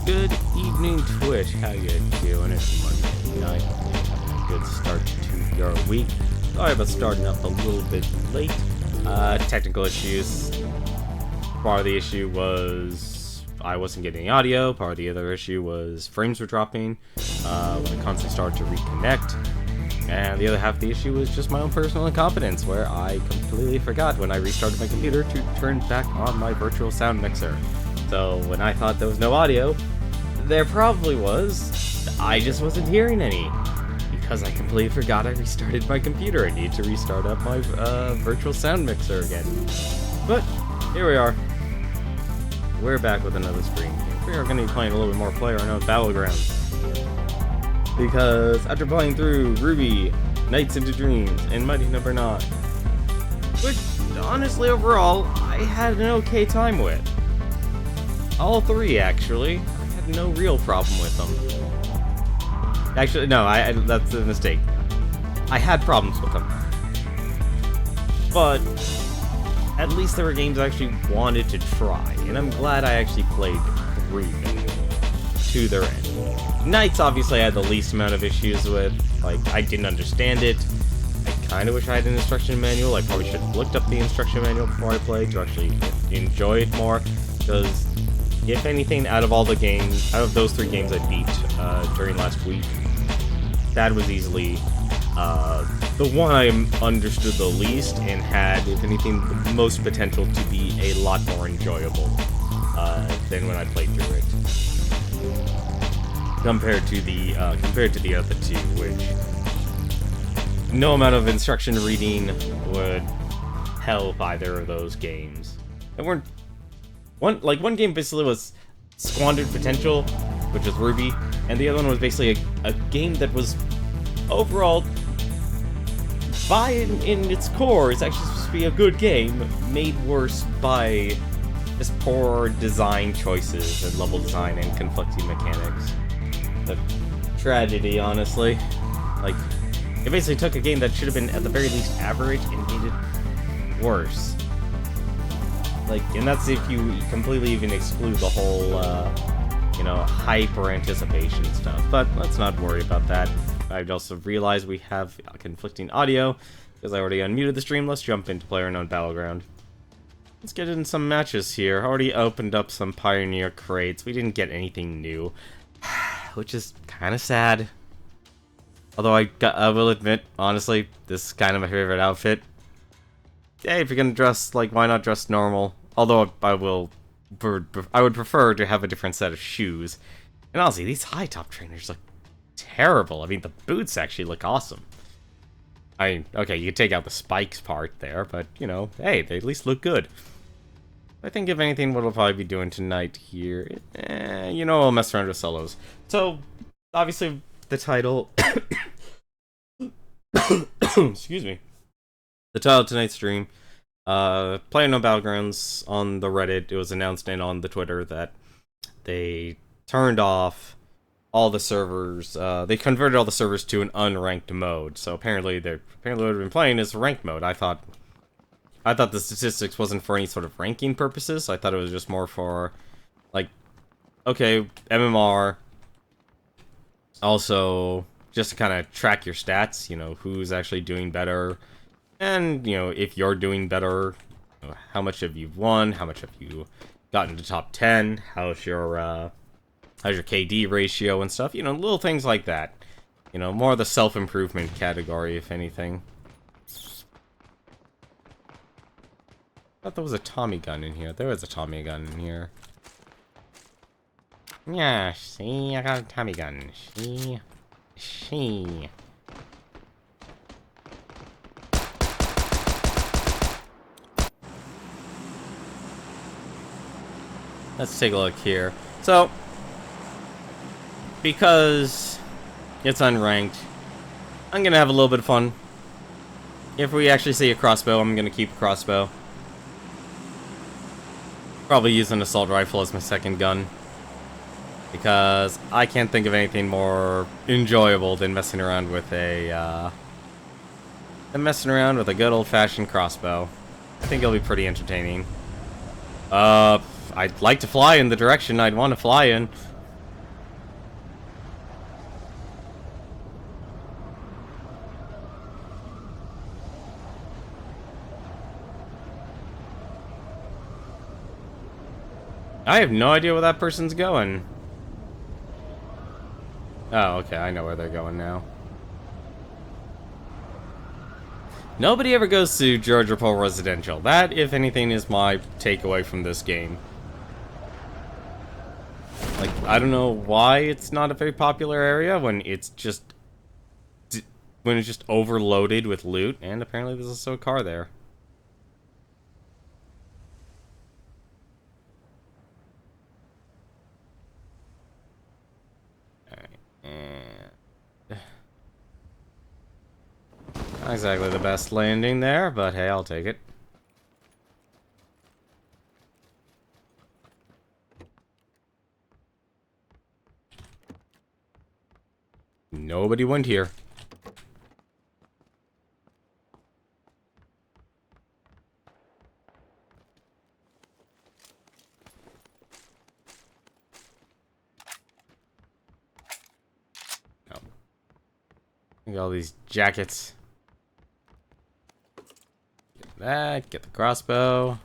Good evening, Twitch. How you doing? It's Monday night. Having a good start to your week. Sorry about starting up a little bit late. Technical issues. Part of the issue was I wasn't getting any audio. Part of the other issue was frames were dropping when the console started to reconnect. And the other half of the issue was just my own personal incompetence, where I completely forgot when I restarted my computer to turn back on my virtual sound mixer. So when I thought there was no audio, there probably was. I just wasn't hearing any. Because I completely forgot I restarted my computer. I need to restart up my virtual sound mixer again. But here we are. We're back with another stream. We are going to be playing a little bit more PlayerUnknown's Battlegrounds. Because after playing through Ruby, Nights into Dreams, and Mighty Number 9, which honestly overall I had an okay time with. All three, actually. I had no real problem with them. Actually, no, that's a mistake. I had problems with them. But at least there were games I actually wanted to try, and I'm glad I actually played through them to their end. Knights, obviously, I had the least amount of issues with. Like, I didn't understand it. I kind of wish I had an instruction manual. I probably should have looked up the instruction manual before I played to actually enjoy it more. Because, if anything, out of all the games, out of those three games I beat during last week, that was easily the one I understood the least and had, if anything, the most potential to be a lot more enjoyable than when I played through it. Compared to the other two, which no amount of instruction reading would help either of those games. There weren't one game basically was squandered potential, which was Ruby, and the other one was basically a game that was overall, in its core, it's actually supposed to be a good game, made worse by just poor design choices and level design and conflicting mechanics. The tragedy, honestly. Like, it basically took a game that should have been at the very least average and made it worse. Like, and that's if you completely even exclude the whole, hype or anticipation stuff. But let's not worry about that. I also realized we have conflicting audio, because I already unmuted the stream. Let's jump into PlayerUnknown's Battleground. Let's get in some matches here. I already opened up some Pioneer crates. We didn't get anything new, which is kind of sad. Although I will admit, honestly, this is kind of my favorite outfit. Hey, if you're gonna dress, like, why not dress normal? Although I would prefer to have a different set of shoes. And honestly, these high top trainers look terrible. I mean, the boots actually look awesome. Okay, you can take out the spikes part there, but, hey, they at least look good. I think, if anything, what we'll probably be doing tonight here, I'll mess around with solos. So, obviously, the title... Excuse me. The title of tonight's stream, PlayerUnknown's Battlegrounds. On the Reddit, it was announced, and on the Twitter, that they turned off all the servers, they converted all the servers to an unranked mode. So apparently what they've been playing is ranked mode. I thought the statistics wasn't for any sort of ranking purposes. I thought it was just more for, like, okay, MMR, also just to kind of track your stats, who's actually doing better, and, if you're doing better, how much have you won, how much have you gotten to top 10, how's your KD ratio and stuff, little things like that. More of the self-improvement category, if anything. I thought there was a Tommy gun in here. There was a Tommy gun in here. Yeah, see, I got a Tommy gun. See. Let's take a look here. So, because it's unranked, I'm gonna have a little bit of fun. If we actually see a crossbow, I'm gonna keep a crossbow. Probably use an assault rifle as my second gun, because I can't think of anything more enjoyable than messing around with a good old-fashioned crossbow. I think it'll be pretty entertaining. I'd like to fly in the direction I'd want to fly in. I have no idea where that person's going. Oh, okay, I know where they're going now. Nobody ever goes to Georgia Pole Residential. That, if anything, is my takeaway from this game. Like, I don't know why it's not a very popular area when it's just overloaded with loot, and apparently there's also a car there. Alright, and not exactly the best landing there, but hey, I'll take it. Nobody went here. No. Look at all these jackets. Get that, get the crossbow.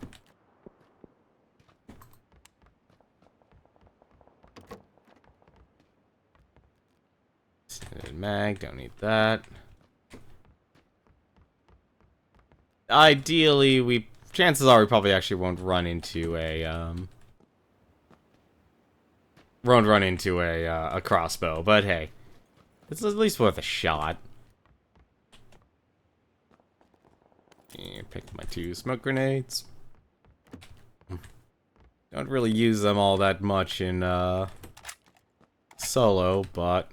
Standard mag, don't need that. Ideally, chances are we probably actually won't run into a crossbow, but hey, it's at least worth a shot. And pick my 2 smoke grenades. Don't really use them all that much in solo, but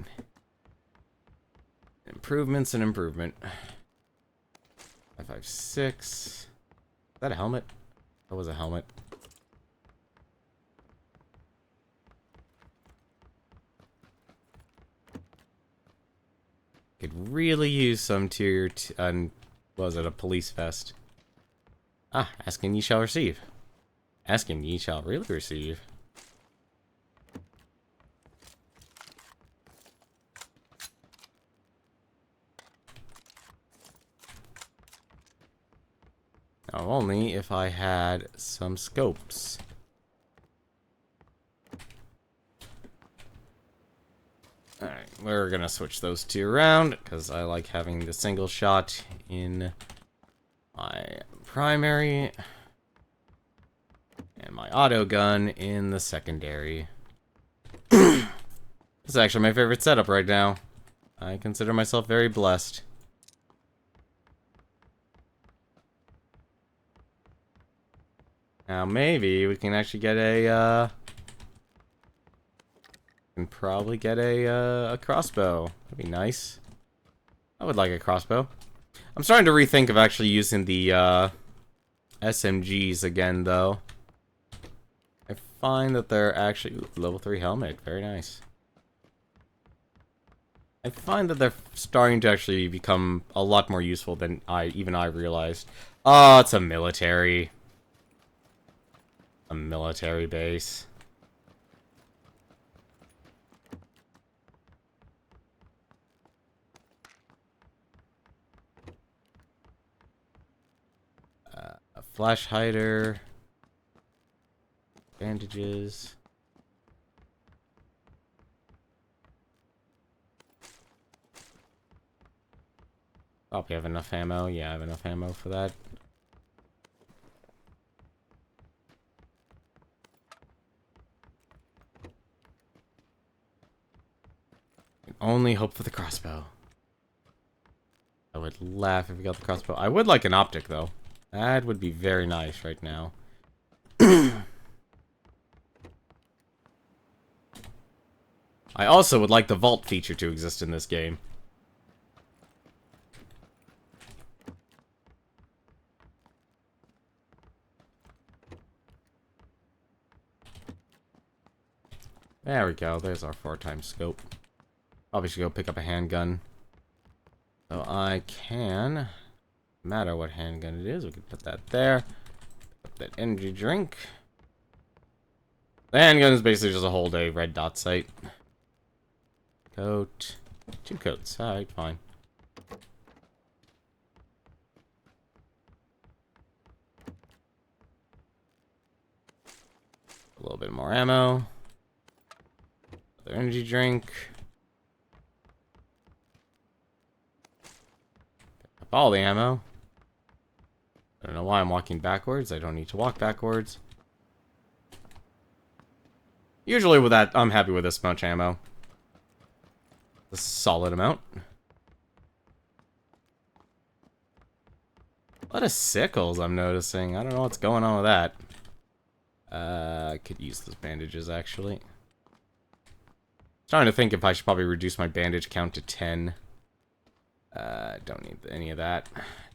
improvement's an improvement. 5.56. Is that a helmet? That was a helmet. Could really use some tier what was it, a police vest? Ah, ask and ye shall receive. Ask and ye shall really receive. Now, only if I had some scopes. Alright, we're gonna switch those 2 around, because I like having the single shot in my primary, and my auto gun in the secondary. This is actually my favorite setup right now. I consider myself very blessed. Now maybe we can actually get a, can probably get a crossbow. That'd be nice. I would like a crossbow. I'm starting to rethink of actually using the SMGs again, though. I find that they're actually... Ooh, level 3 helmet. Very nice. I find that they're starting to actually become a lot more useful than even I realized. Oh, it's a military. A military base. A flash hider. Bandages. Oh, we have enough ammo. Yeah, I have enough ammo for that. Only hope for the crossbow. I would laugh if we got the crossbow. I would like an optic, though. That would be very nice right now. I also would like the vault feature to exist in this game. There we go. There's our 4x scope. Probably should go pick up a handgun. So I can... No matter what handgun it is, we can put that there. Pick up that energy drink. The handgun is basically just a whole day red dot sight. Coat. 2 coats. Alright, fine. little bit more ammo. Another energy drink. Pick up all the ammo. I don't know why I'm walking backwards. I don't need to walk backwards. Usually with that, I'm happy with this much ammo. A solid amount. A lot of sickles I'm noticing. I don't know what's going on with that. I could use those bandages, actually. Trying to think if I should probably reduce my bandage count to 10. Don't need any of that.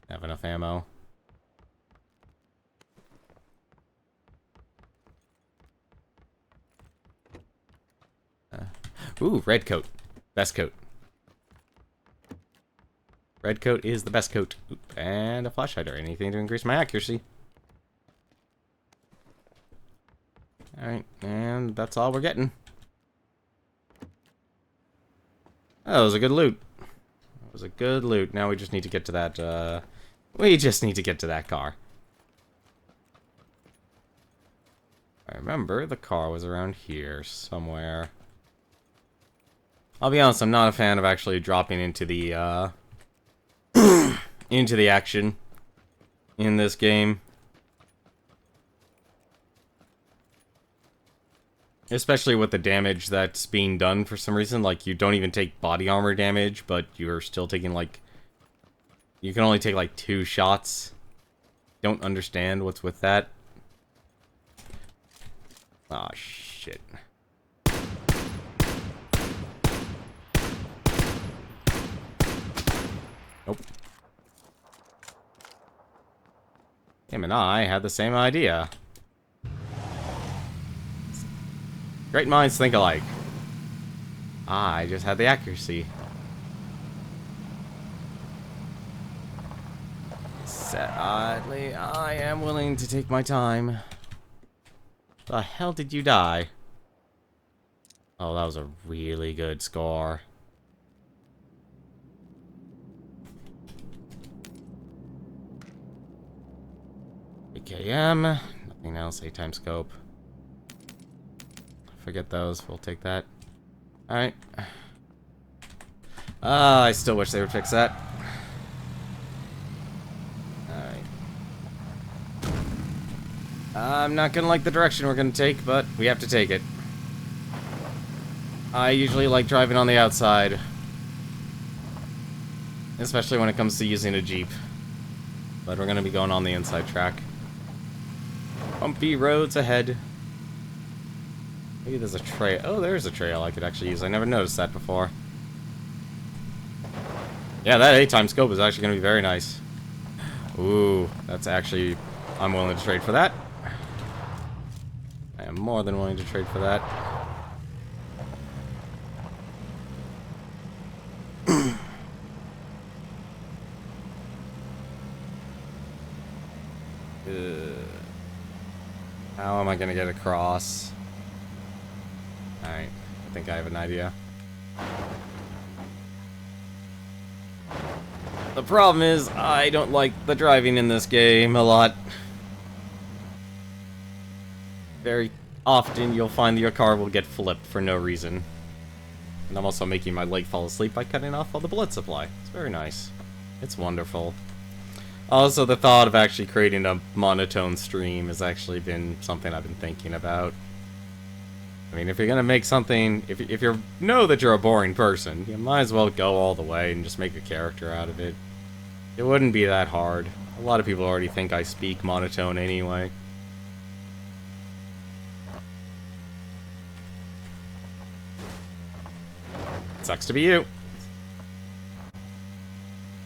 Have enough ammo. Ooh, red coat. Best coat. Red coat is the best coat. Oop, and a flashlight or anything to increase my accuracy. Alright, and that's all we're getting. Oh, that was a good loot. That was a good loot. Now we just need to get to that, we just need to get to that car. I remember the car was around here somewhere. I'll be honest, I'm not a fan of actually dropping into the, into the action in this game. Especially with the damage that's being done for some reason. Like, you don't even take body armor damage, but you're still taking, like... You can only take, like, 2 shots. Don't understand what's with that. Aw, shit. Nope. Him and I had the same idea. Great minds think alike. I just had the accuracy. Sadly, I am willing to take my time. The hell did you die? Oh, that was a really good score. AKM. Nothing else. A-time scope. Forget those. We'll take that. Alright. I still wish they would fix that. Alright. I'm not gonna like the direction we're gonna take, but we have to take it. I usually like driving on the outside. Especially when it comes to using a Jeep. But we're gonna be going on the inside track. Bumpy roads ahead. Maybe there's a trail. Oh, there's a trail I could actually use. I never noticed that before. Yeah, that A-time scope is actually going to be very nice. Ooh, that's actually... I'm willing to trade for that. I am more than willing to trade for that. How am I going to get across? Alright, I think I have an idea. The problem is, I don't like the driving in this game a lot. Very often, you'll find that your car will get flipped for no reason. And I'm also making my leg fall asleep by cutting off all the blood supply. It's very nice. It's wonderful. Also, the thought of actually creating a monotone stream has actually been something I've been thinking about. I mean, if you're gonna make something, if you know that you're a boring person, you might as well go all the way and just make a character out of it. It wouldn't be that hard. A lot of people already think I speak monotone anyway. Sucks to be you.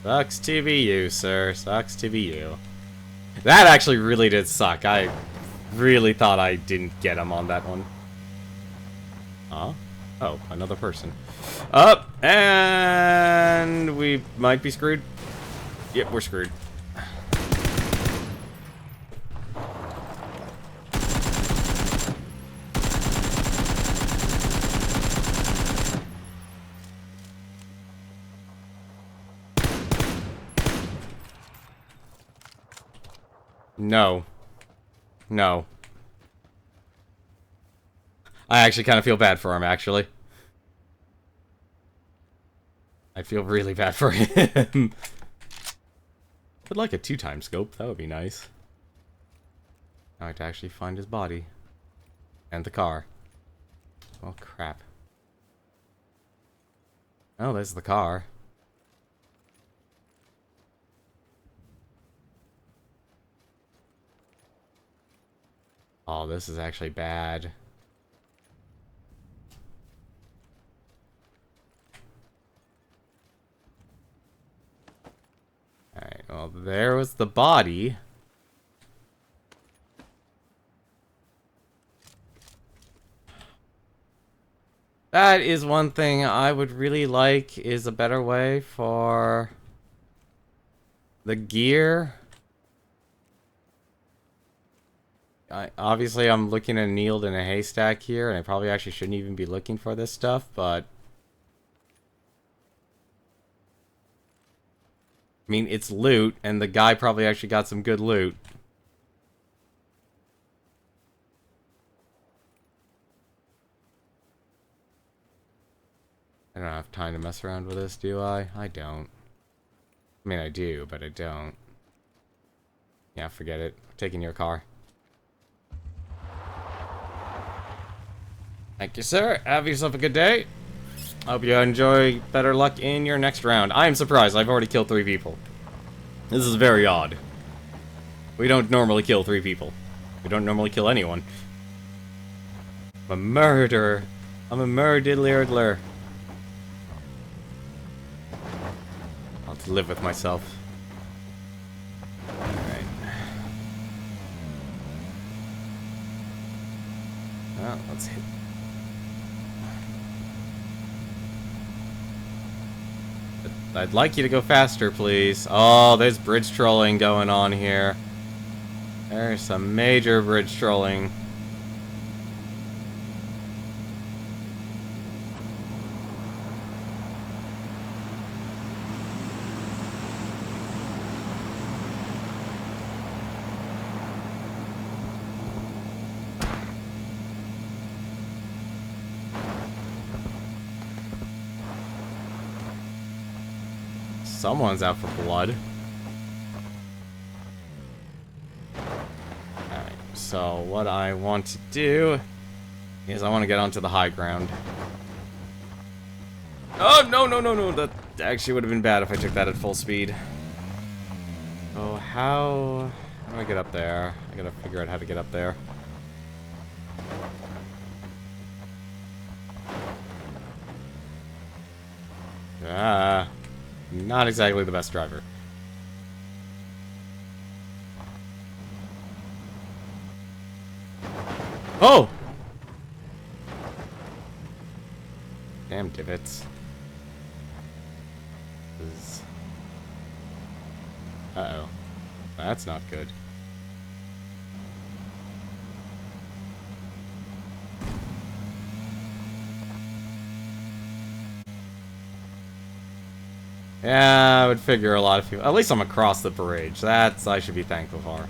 Sucks to be you, sir. Sucks to be you. That actually really did suck. I really thought I didn't get him on that one. Huh? Oh, another person. Up, and we might be screwed. Yep, we're screwed. No. No. I actually kind of feel bad for him, actually. I feel really bad for him. Would like a 2-time scope. That would be nice. Now I have to actually find his body. And the car. Oh, crap. Oh, there's the car. Oh, this is actually bad. Alright, well, there was the body. That is one thing I would really like, is a better way for the gear. Obviously, I'm looking at a needle in a haystack here, and I probably actually shouldn't even be looking for this stuff, but... I mean, it's loot, and the guy probably actually got some good loot. I don't have time to mess around with this, do I? I don't. I mean, I do, but I don't. Yeah, forget it. I'm taking your car. Thank you, sir. Have yourself a good day. Hope you enjoy better luck in your next round. I am surprised. I've already killed 3 people. This is very odd. We don't normally kill 3 people. We don't normally kill anyone. I'm a murderer. I'm a murder-diddler. I'll have to live with myself. Alright. Well, let's hit. I'd like you to go faster, please. Oh, there's bridge trolling going on here. There's some major bridge trolling. Someone's out for blood. Alright, so what I want to do is I want to get onto the high ground. Oh, no. That actually would have been bad if I took that at full speed. Oh, how do I get up there? I gotta figure out how to get up there. Ah. Not exactly the best driver. Oh! Damn divots. Uh-oh. That's not good. Yeah, I would figure a lot of people... At least I'm across the bridge. That's I should be thankful for.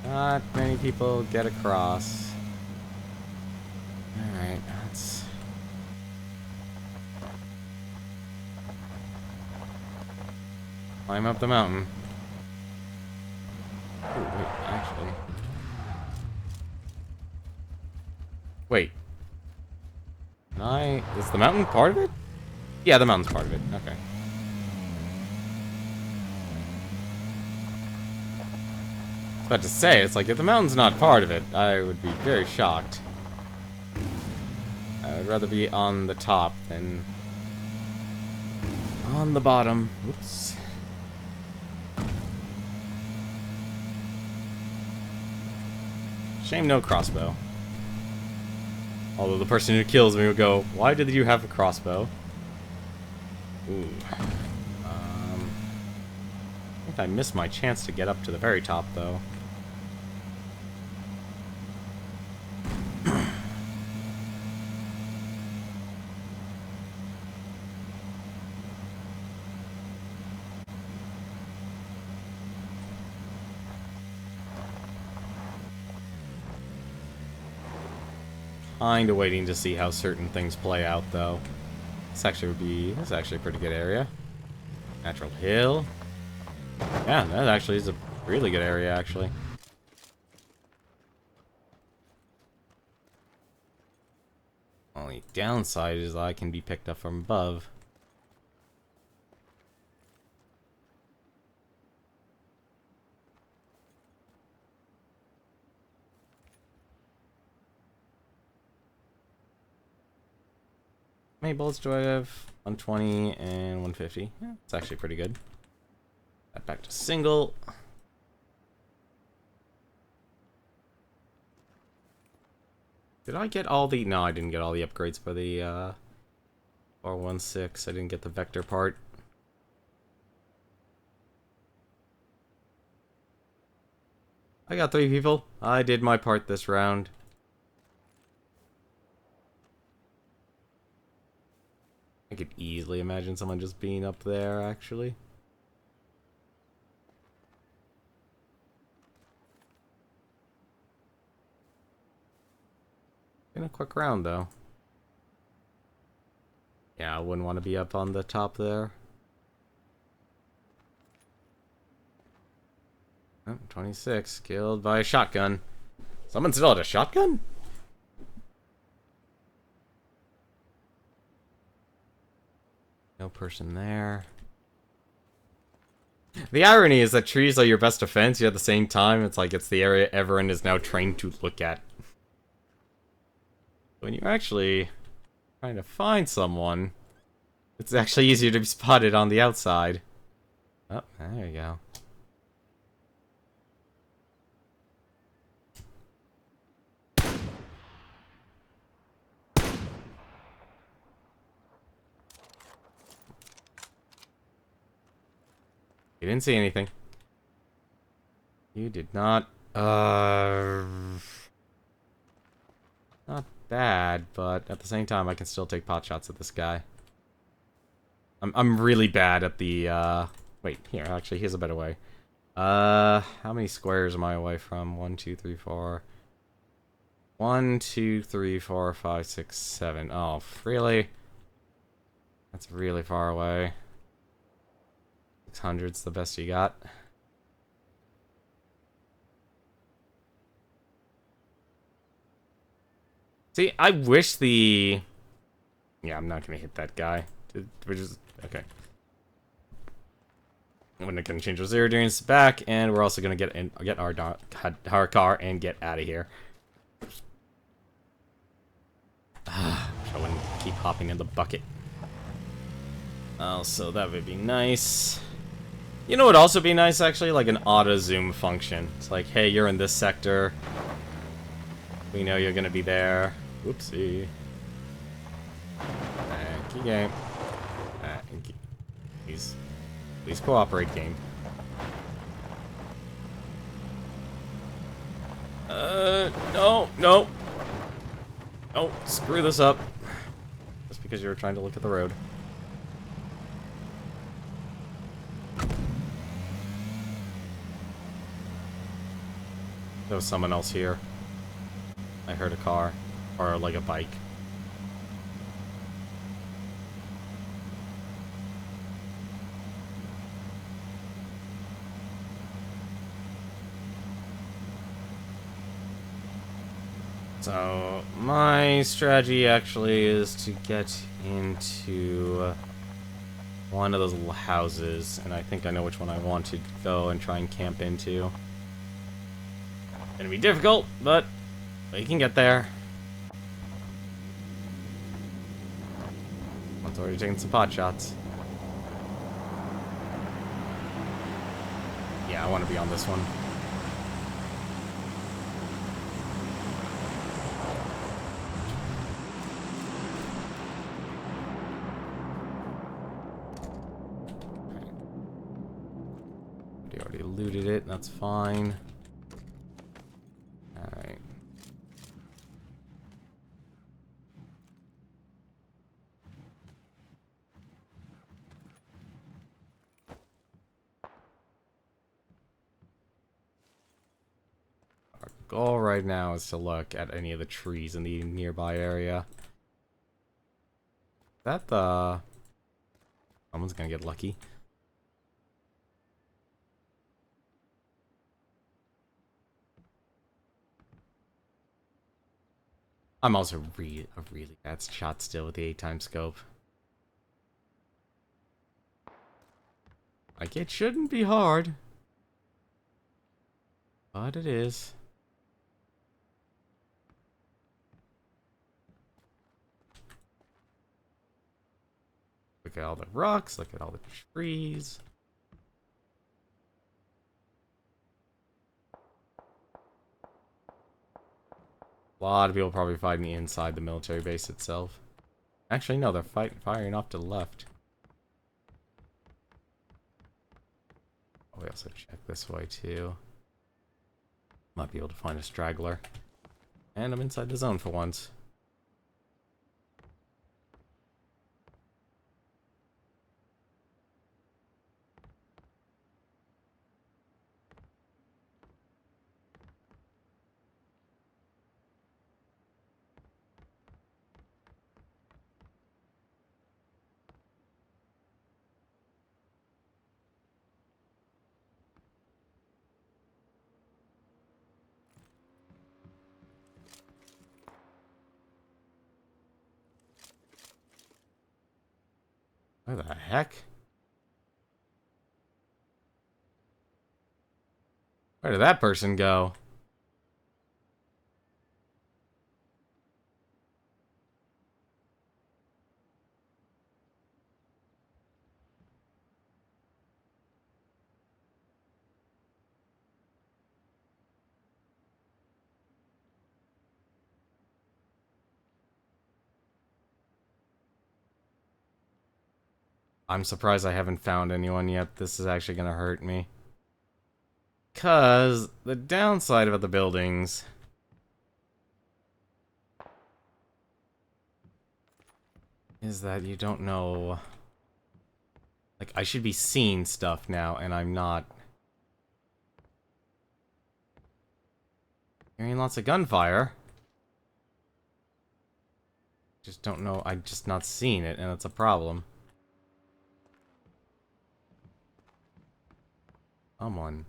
Not many people get across. Alright, let's... climb up the mountain. Oh, wait, actually... Wait. Is the mountain part of it? Yeah, the mountain's part of it. Okay. About to say, it's like, if the mountain's not part of it, I would be very shocked. I would rather be on the top than on the bottom. Oops. Shame no crossbow. Although the person who kills me would go, why did you have a crossbow? Ooh. I think I missed my chance to get up to the very top, though. Kinda waiting to see how certain things play out, though. This actually a pretty good area. Natural hill. Yeah, that actually is a really good area, actually. Only downside is I can be picked up from above. How many bullets do I have? 120 and 150. Yeah, it's actually pretty good. Back to single. Did I get all the... No, I didn't get all the upgrades for the R16. I didn't get the vector part. I got 3 people. I did my part this round. I could easily imagine someone just being up there, actually. Been a quick round, though. Yeah, I wouldn't want to be up on the top there. Oh, 26, killed by a shotgun. Someone still had a shotgun? No person there. The irony is that trees are your best defense, yet at the same time, it's like it's the area everyone is now trained to look at. When you're actually trying to find someone, it's actually easier to be spotted on the outside. Oh, there you go. You didn't see anything. You did not. Not bad, but at the same time, I can still take pot shots at this guy. I'm really bad at the, Wait, here, actually, here's a better way. How many squares am I away from? 1, 2, 3, 4... 1, 2, 3, 4, 5, 6, 7. Oh, really? That's really far away. 600's the best you got. See, I wish the... Yeah, I'm not gonna hit that guy. We're just... Okay. We're not gonna change our zero distance back, and we're also gonna get our car and get out of here. I wouldn't keep hopping in the bucket. Also, that would be nice. You know what would also be nice, actually? Like an auto-zoom function. It's like, hey, you're in this sector. We know you're gonna be there. Whoopsie. Key game. Please cooperate, game. No. No, screw this up. Just because you were trying to look at the road. There was someone else here. I heard a car. Or like a bike. So, my strategy actually is to get into one of those little houses, and I think I know which one I want to go and try and camp into. Gonna be difficult, but we can get there. One's already taking some pot shots. Yeah, I want to be on this one. They already looted it, that's fine. Alright. goal right now is to look at any of the trees in the nearby area. That the... Someone's gonna get lucky. I'm also a really bad shot still with the 8x scope. Like, it shouldn't be hard. But it is. Look at all the rocks, look at all the trees. A lot of people probably fighting inside the military base itself. Actually, no, they're firing off to the left. Oh, we also check this way, too. Might be able to find a straggler. And I'm inside the zone for once. Where the heck? Where did that person go? I'm surprised I haven't found anyone yet. This is actually gonna hurt me. 'Cause the downside of the buildings is that you don't know. Like, I should be seeing stuff now, and I'm not. Hearing lots of gunfire. Just don't know. I'm just not seeing it, and it's a problem. Someone.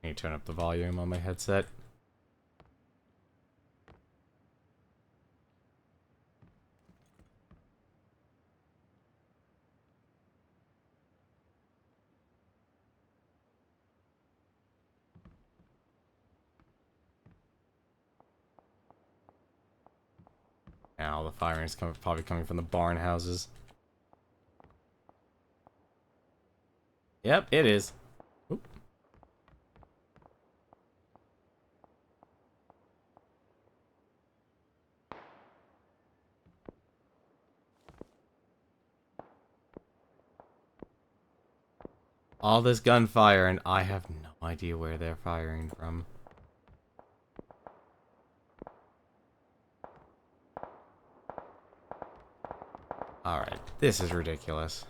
I need to turn up the volume on my headset. Now the firing is probably coming from the barn houses. Yep, it is. Oop. All this gunfire, and I have no idea where they're firing from. Alright, this is ridiculous.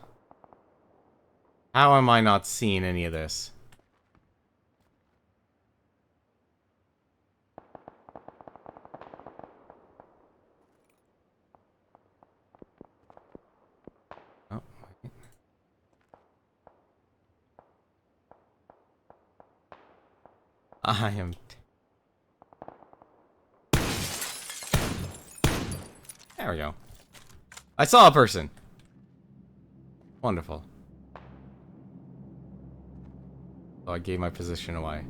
How am I not seeing any of this? Oh, wait. I am... There we go. I saw a person! Wonderful. So I gave my position away.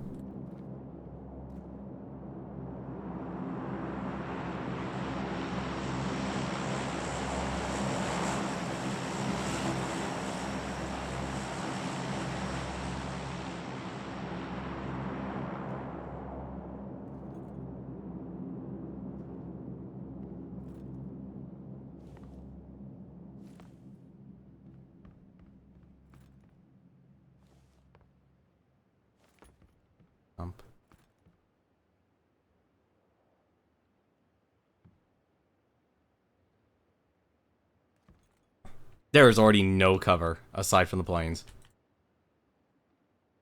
There is already no cover aside from the planes.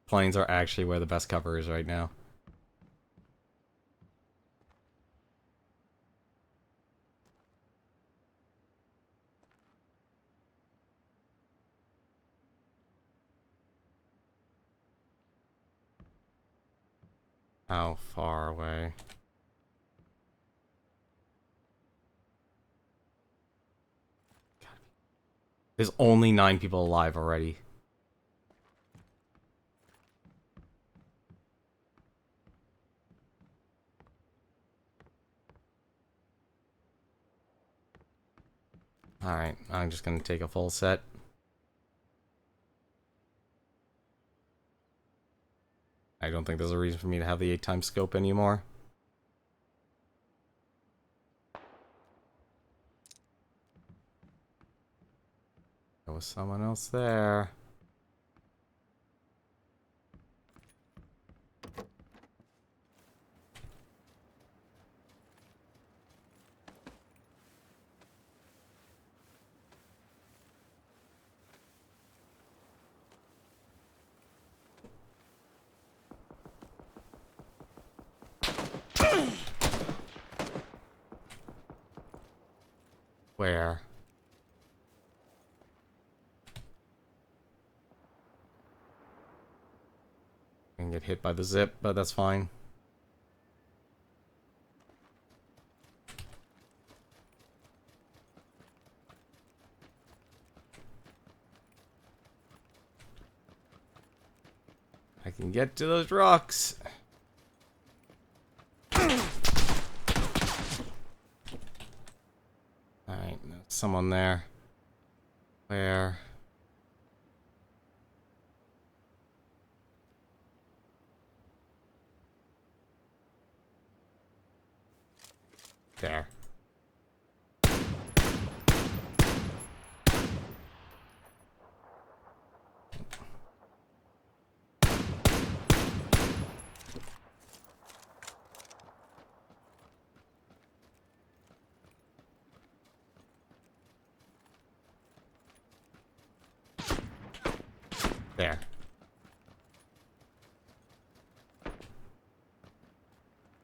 Planes are actually where the best cover is right now. How far away? There's only 9 people alive already. Alright, I'm just gonna take a full set. I don't think there's a reason for me to have the 8x scope anymore. There was someone else there. Where? I can get hit by the zip, but that's fine. I can get to those rocks. Alright, someone there. Where? There. There.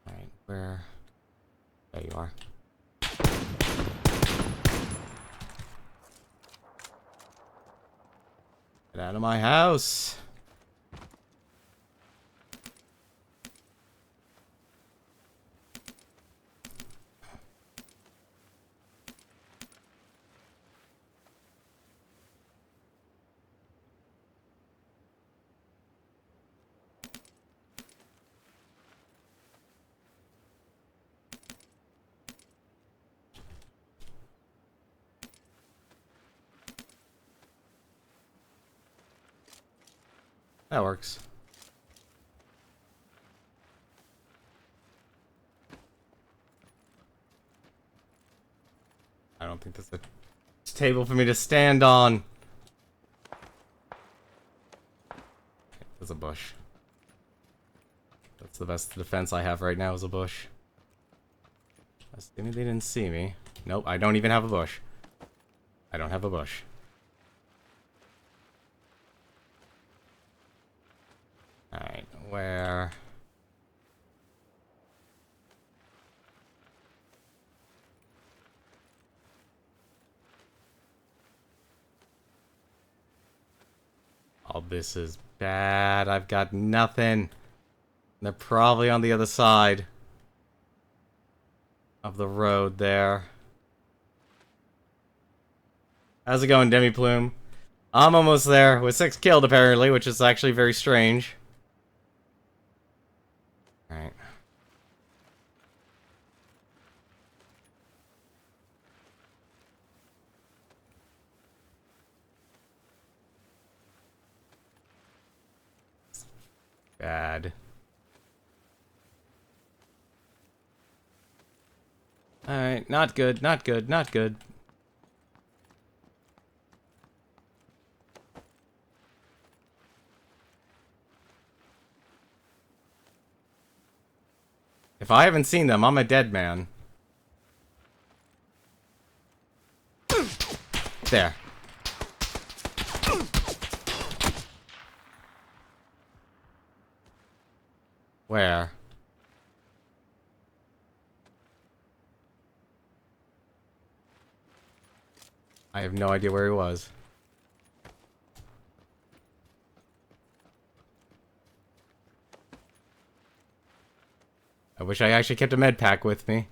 Alright, where? There you are. Get out of my house! That works. I don't think there's a table for me to stand on. There's a bush. That's the best defense I have right now is a bush. Assuming they didn't see me. Nope, I don't even have a bush. I don't have a bush. Alright, where? Oh, this is bad. I've got nothing. They're probably on the other side of the road there. How's it going, Demi Plume? I'm almost there with 6 killed apparently, which is actually very strange. Alright. Bad. Alright, not good, not good, not good. If I haven't seen them, I'm a dead man. There. Where? I have no idea where he was. I wish I actually kept a med pack with me.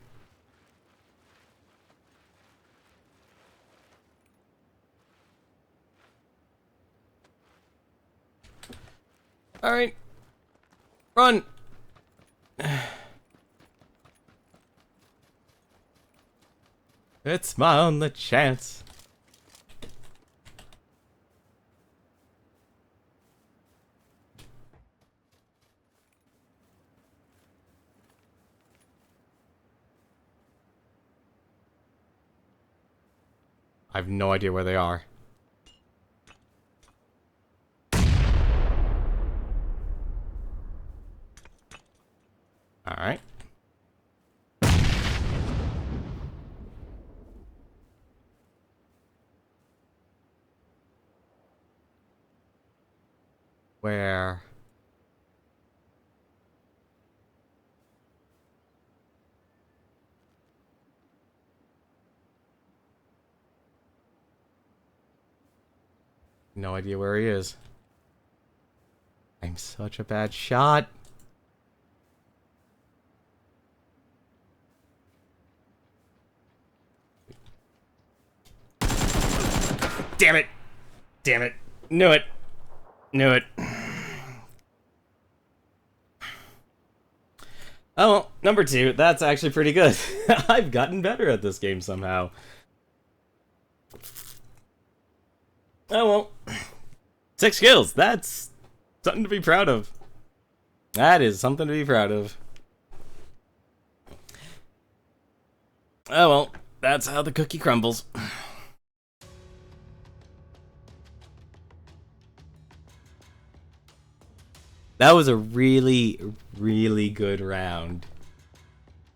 Alright. Run! It's my only chance. I have no idea where they are. Alright. Where? No idea where he is. I'm such a bad shot. Damn it! Damn it! Knew it! Knew it. Oh, well, number 2. That's actually pretty good. I've gotten better at this game somehow. Oh, well. 6 kills. That's something to be proud of. That is something to be proud of. Oh, well. That's how the cookie crumbles. That was a really, really good round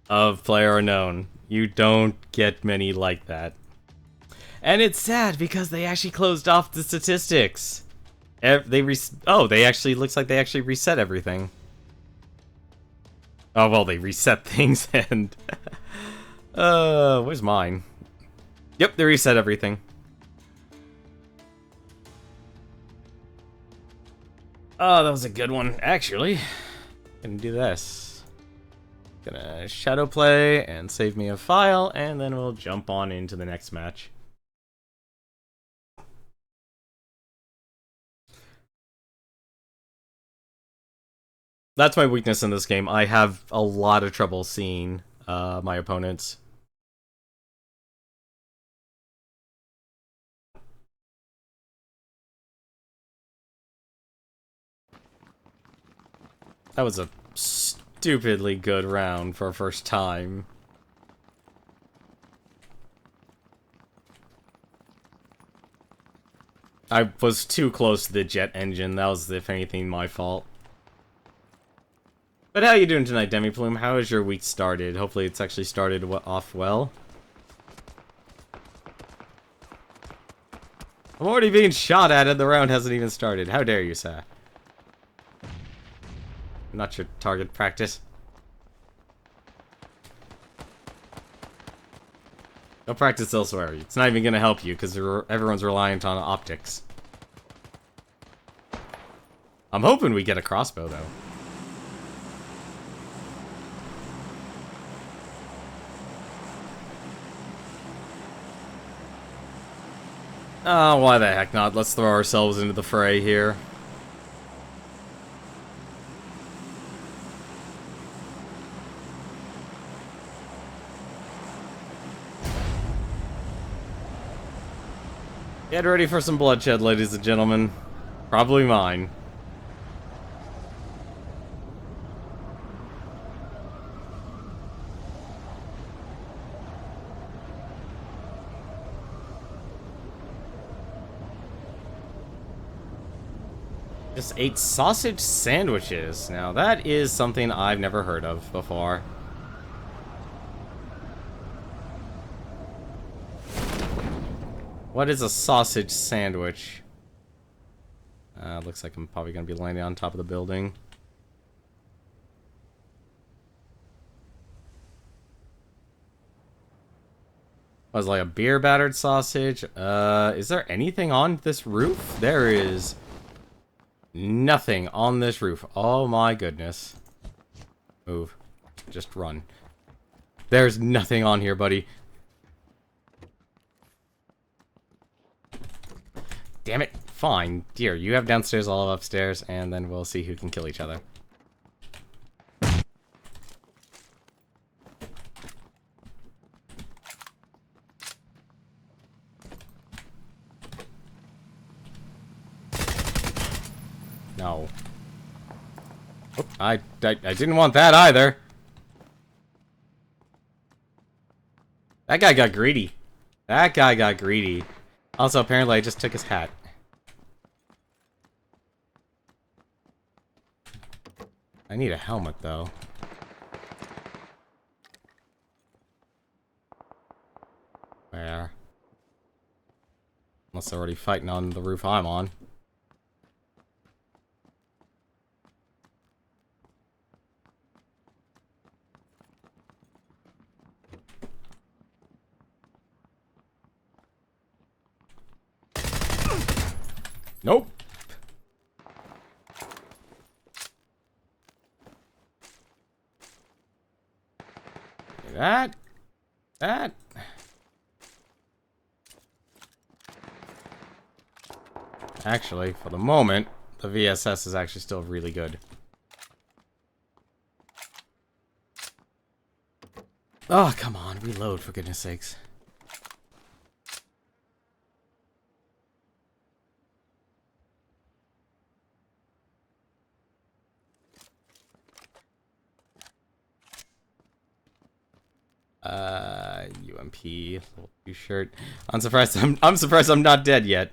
of PlayerUnknown. You don't get many like that. And it's sad because they actually closed off the statistics. They actually, looks like they actually reset everything. Oh, well, they reset things and... where's mine? Yep, they reset everything. Oh, that was a good one, actually. Gonna do this. Gonna shadow play and save me a file, and then we'll jump on into the next match. That's my weakness in this game. I have a lot of trouble seeing my opponents. That was a stupidly good round for a first time. I was too close to the jet engine. That was, if anything, my fault. But how you doing tonight, Demi-Plume? How has your week started? Hopefully it's actually started off well. I'm already being shot at and the round hasn't even started. How dare you, sir? Not your target practice. Go practice elsewhere. It's not even going to help you because everyone's reliant on optics. I'm hoping we get a crossbow, though. Oh, why the heck not? Let's throw ourselves into the fray here. Get ready for some bloodshed, ladies and gentlemen. Probably mine. Just ate sausage sandwiches. Now that is something I've never heard of before. What is a sausage sandwich? Looks like I'm probably gonna be landing on top of the building. Was like a beer battered sausage. Is there anything on this roof? There is nothing on this roof. Oh my goodness. Move. Just run. There's nothing on here, buddy. Damn it. Fine. Dear, you have downstairs, I'll have upstairs, and then we'll see who can kill each other. No. Oop, I didn't want that either. That guy got greedy. That guy got greedy. Also, apparently I just took his hat. I need a helmet, though. Where? Unless they're already fighting on the roof I'm on. Nope. That. Actually, for the moment, the VSS is actually still really good. Oh, come on, reload for goodness sakes. UMP, little shirt. I'm surprised I'm not dead yet.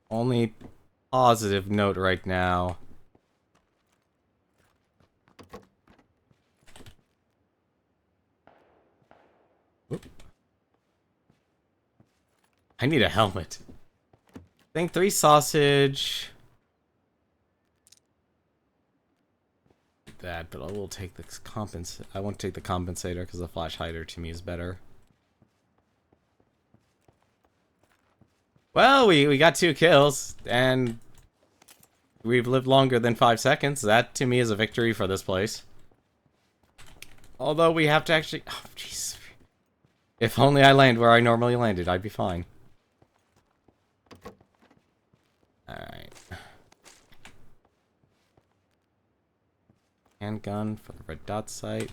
Only positive note right now. Oop. I need a helmet. I think 3 sausage. That, but I will take the I won't take the compensator because the flash hider to me is better. Well, we got 2 kills, and we've lived longer than 5 seconds. That, to me, is a victory for this place. Although we have to actually... Oh, jeez. If only I land where I normally landed, I'd be fine. Alright. Handgun for the red dot site.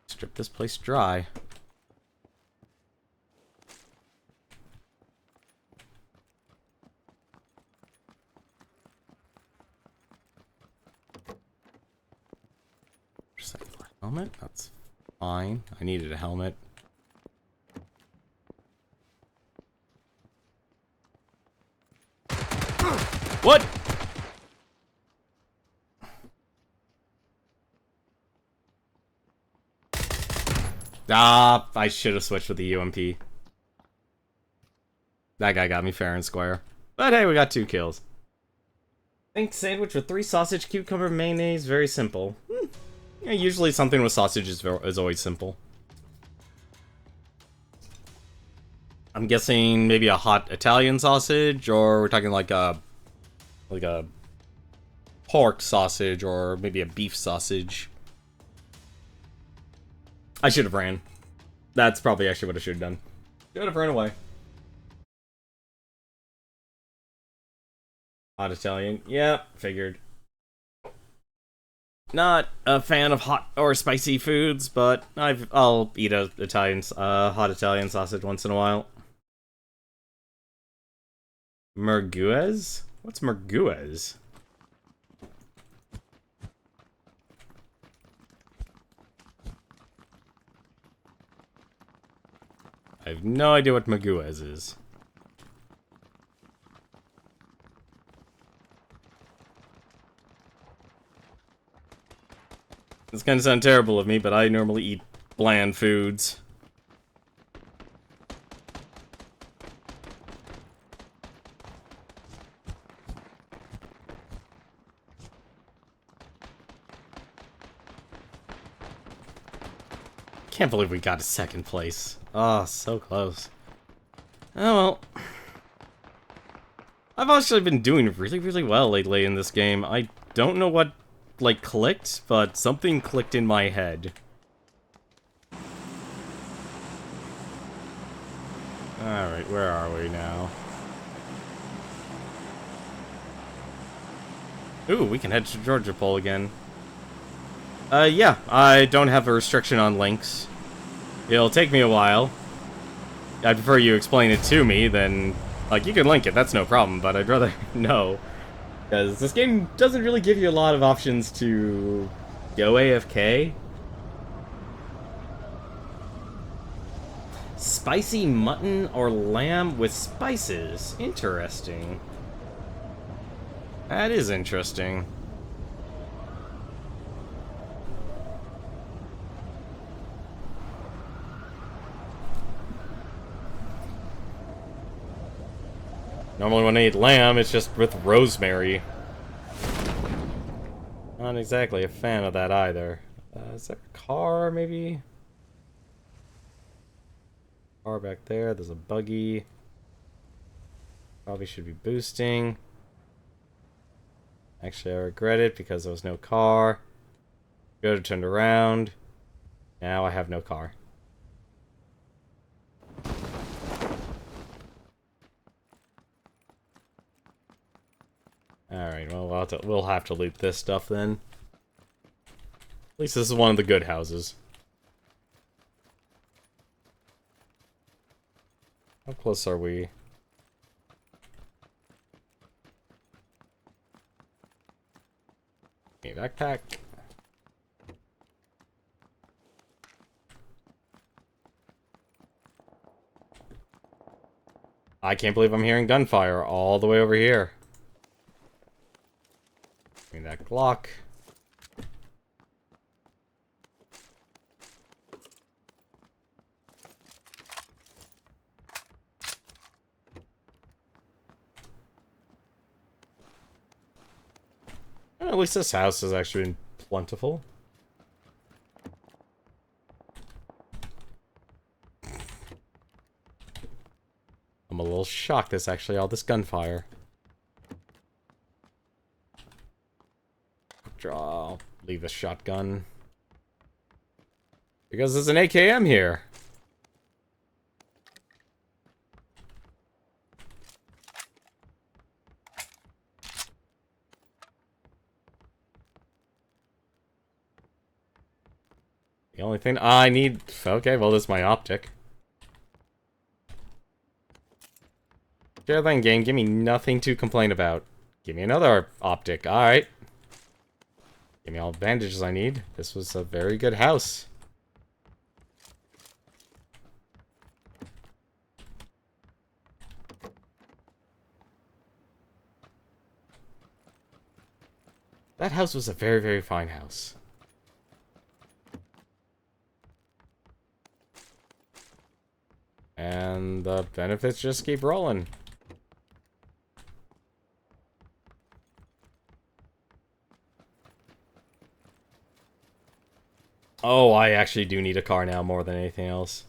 Strip this place dry. Helmet? That's fine. I needed a helmet. What? Ah, I should have switched with the UMP. That guy got me fair and square. But hey, we got 2 kills. Think sandwich with 3 sausage, cucumber, mayonnaise. Very simple. Yeah, usually something with sausage is always simple. I'm guessing maybe a hot Italian sausage, or we're talking like a pork sausage, or maybe a beef sausage. I should have ran. That's probably actually what I should have done. Should have run away. Hot Italian. Yeah, figured. Not a fan of hot or spicy foods, but I'll eat a hot Italian sausage once in a while. Merguez? What's merguez? I have no idea what merguez is. It's gonna sound terrible of me, but I normally eat bland foods. Can't believe we got a second place. Oh, so close. Oh well. I've actually been doing really, really well lately in this game. I don't know what, like, clicked, but something clicked in my head. Alright, where are we now? Ooh, we can head to Georgia Pole again. Yeah, I don't have a restriction on links. It'll take me a while. I'd prefer you explain it to me than... Like, you can link it, that's no problem, but I'd rather know. Because this game doesn't really give you a lot of options to go AFK. Spicy mutton or lamb with spices. Interesting. That is interesting. Normally when I eat lamb, it's just with rosemary. Not exactly a fan of that either. Is there a car, maybe? Car back there, there's a buggy. Probably should be boosting. Actually, I regret it because there was no car. Go to turn around. Now I have no car. Alright, well, we'll have to loot this stuff then. At least this is one of the good houses. How close are we? Okay, backpack. I can't believe I'm hearing gunfire all the way over here. Give me that Glock. At least this house has actually been plentiful. I'm a little shocked there's actually all this gunfire. I'll leave the shotgun. Because there's an AKM here. The only thing I need... Okay, well, this is my optic. Sure then, game. Give me nothing to complain about. Give me another optic. Alright. Give me all the bandages I need. This was a very good house. That house was a very, very fine house. And the benefits just keep rolling. Oh, I actually do need a car now more than anything else.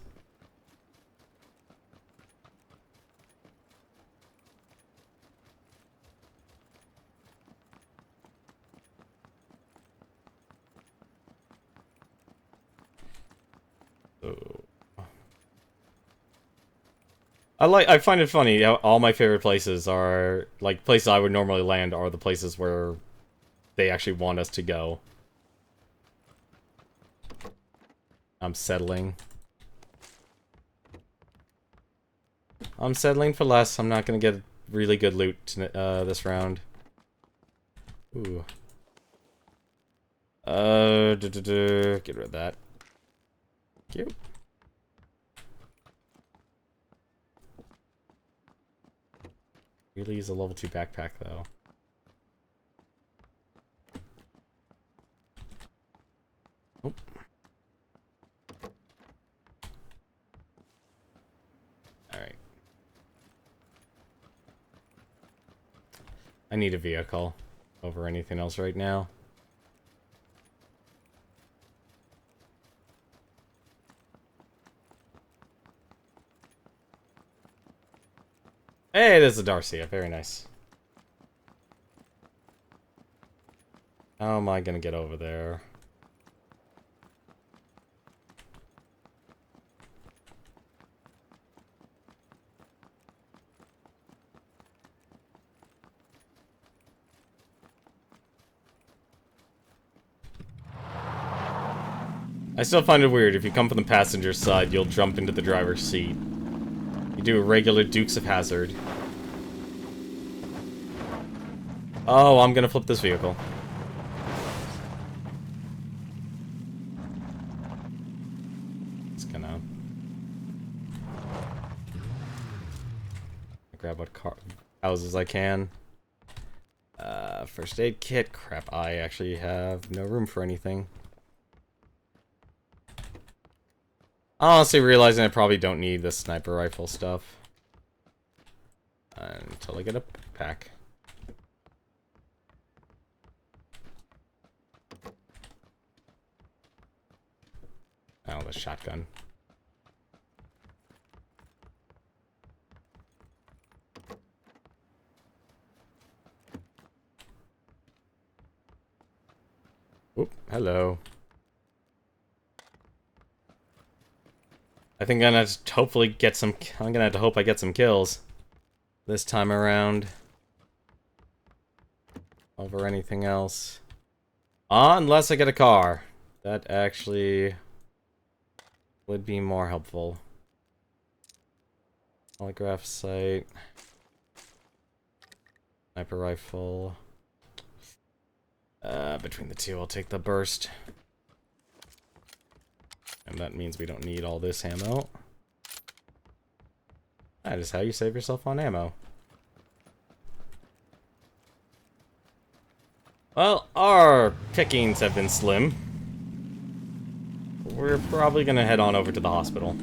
I find it funny how all my favorite places are, like, places I would normally land are the places where they actually want us to go. I'm settling. I'm settling for less. I'm not gonna get really good loot this round. Ooh. Get rid of that. Thank you. Really use a level 2 backpack, though. I need a vehicle over anything else right now. Hey, there's a Darcia. Very nice. How am I gonna get over there? I still find it weird. If you come from the passenger side, you'll jump into the driver's seat. You do a regular Dukes of Hazzard. Oh, I'm gonna flip this vehicle. Just gonna grab what houses I can. First aid kit. Crap, I actually have no room for anything. Honestly, realizing I probably don't need the sniper rifle stuff until I get a pack. Oh, the shotgun. Oop, hello. I think I'm gonna have to hopefully get some. I'm gonna have to hope I get some kills this time around over anything else. Unless I get a car. That actually would be more helpful. Polygraph sight. Sniper rifle. Between the two, I'll take the burst. And that means we don't need all this ammo. That is how you save yourself on ammo. Well, our pickings have been slim. We're probably gonna head on over to the hospital.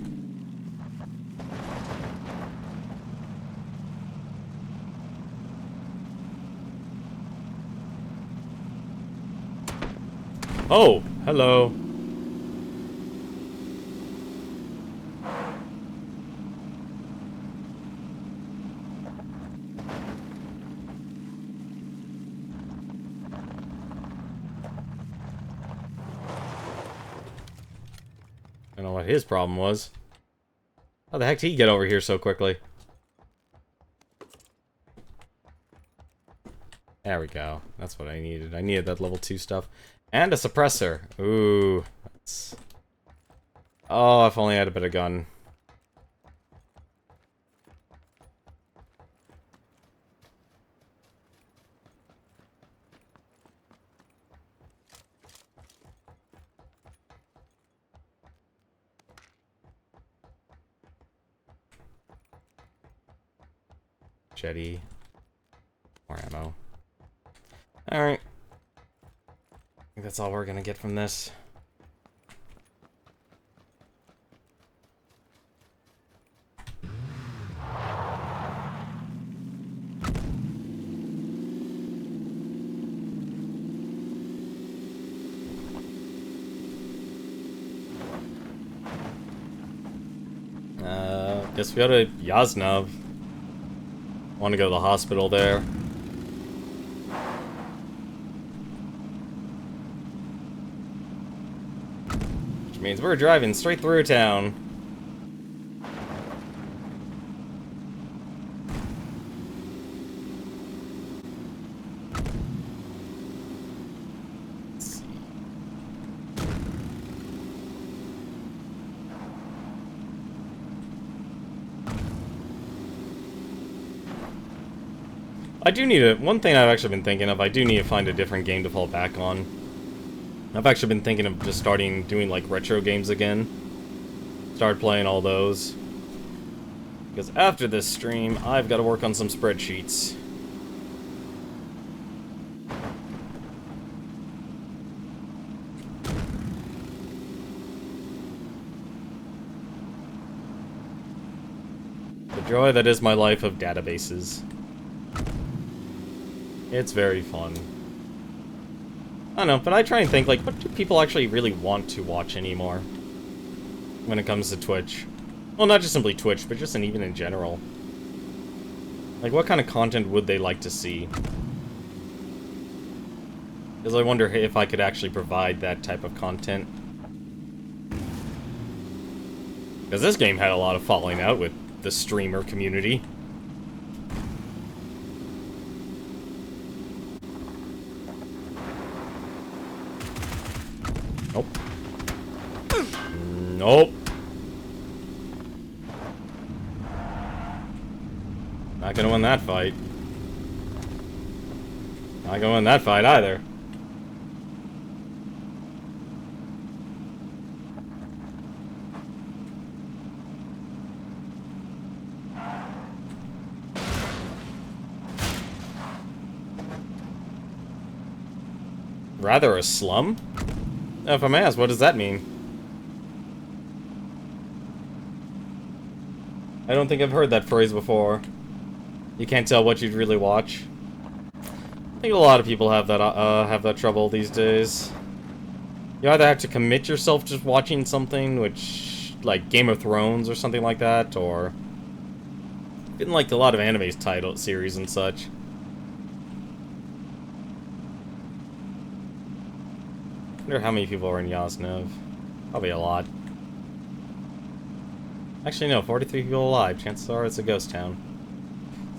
Oh, hello. I don't know what his problem was. How the heck did he get over here so quickly? There we go. That's what I needed. I needed that level 2 stuff. And a suppressor. Ooh. That's... Oh, if only I had a bit of gun. Jetty. More ammo. Alright. I think that's all we're gonna get from this. Guess we go to Yaznov. Want to go to the hospital there. Which means we're driving straight through town. I do need to... One thing I've actually been thinking of, I do need to find a different game to fall back on. I've actually been thinking of just doing like retro games again. Start playing all those. Because after this stream, I've got to work on some spreadsheets. The joy that is my life of databases. It's very fun. I don't know, but I try and think, like, what do people actually really want to watch anymore when it comes to Twitch? Well, not just simply Twitch, but just even in general. Like, what kind of content would they like to see? Because I wonder if I could actually provide that type of content. Because this game had a lot of falling out with the streamer community. Nope. Nope. Not gonna win that fight. Not gonna win that fight either. Rather a slum? If I'm asked, what does that mean? I don't think I've heard that phrase before. You can't tell what you'd really watch. I think a lot of people have that trouble these days. You either have to commit yourself to watching something, which, like Game of Thrones or something like that, or even like a lot of anime's title series and such. I wonder how many people are in Yasnov. Probably a lot. Actually, no, 43 people alive. Chances are it's a ghost town.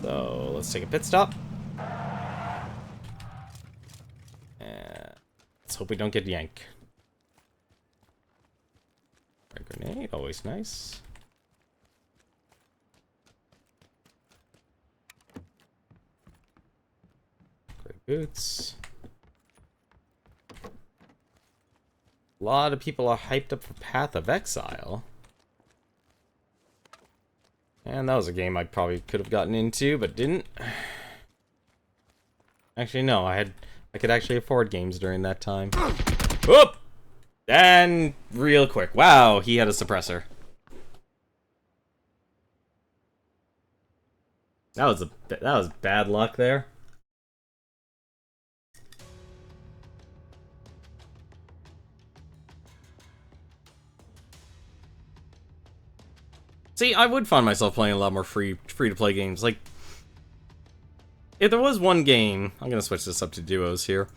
So, let's take a pit stop. And let's hope we don't get yanked. A grenade, always nice. Great boots. A lot of people are hyped up for Path of Exile. And that was a game I probably could have gotten into, but didn't. Actually, no, I could actually afford games during that time. Whoop! And real quick. Wow, he had a suppressor. That was bad luck there. See, I would find myself playing a lot more free-to-play games. Like, if there was one game, I'm gonna switch this up to duos here,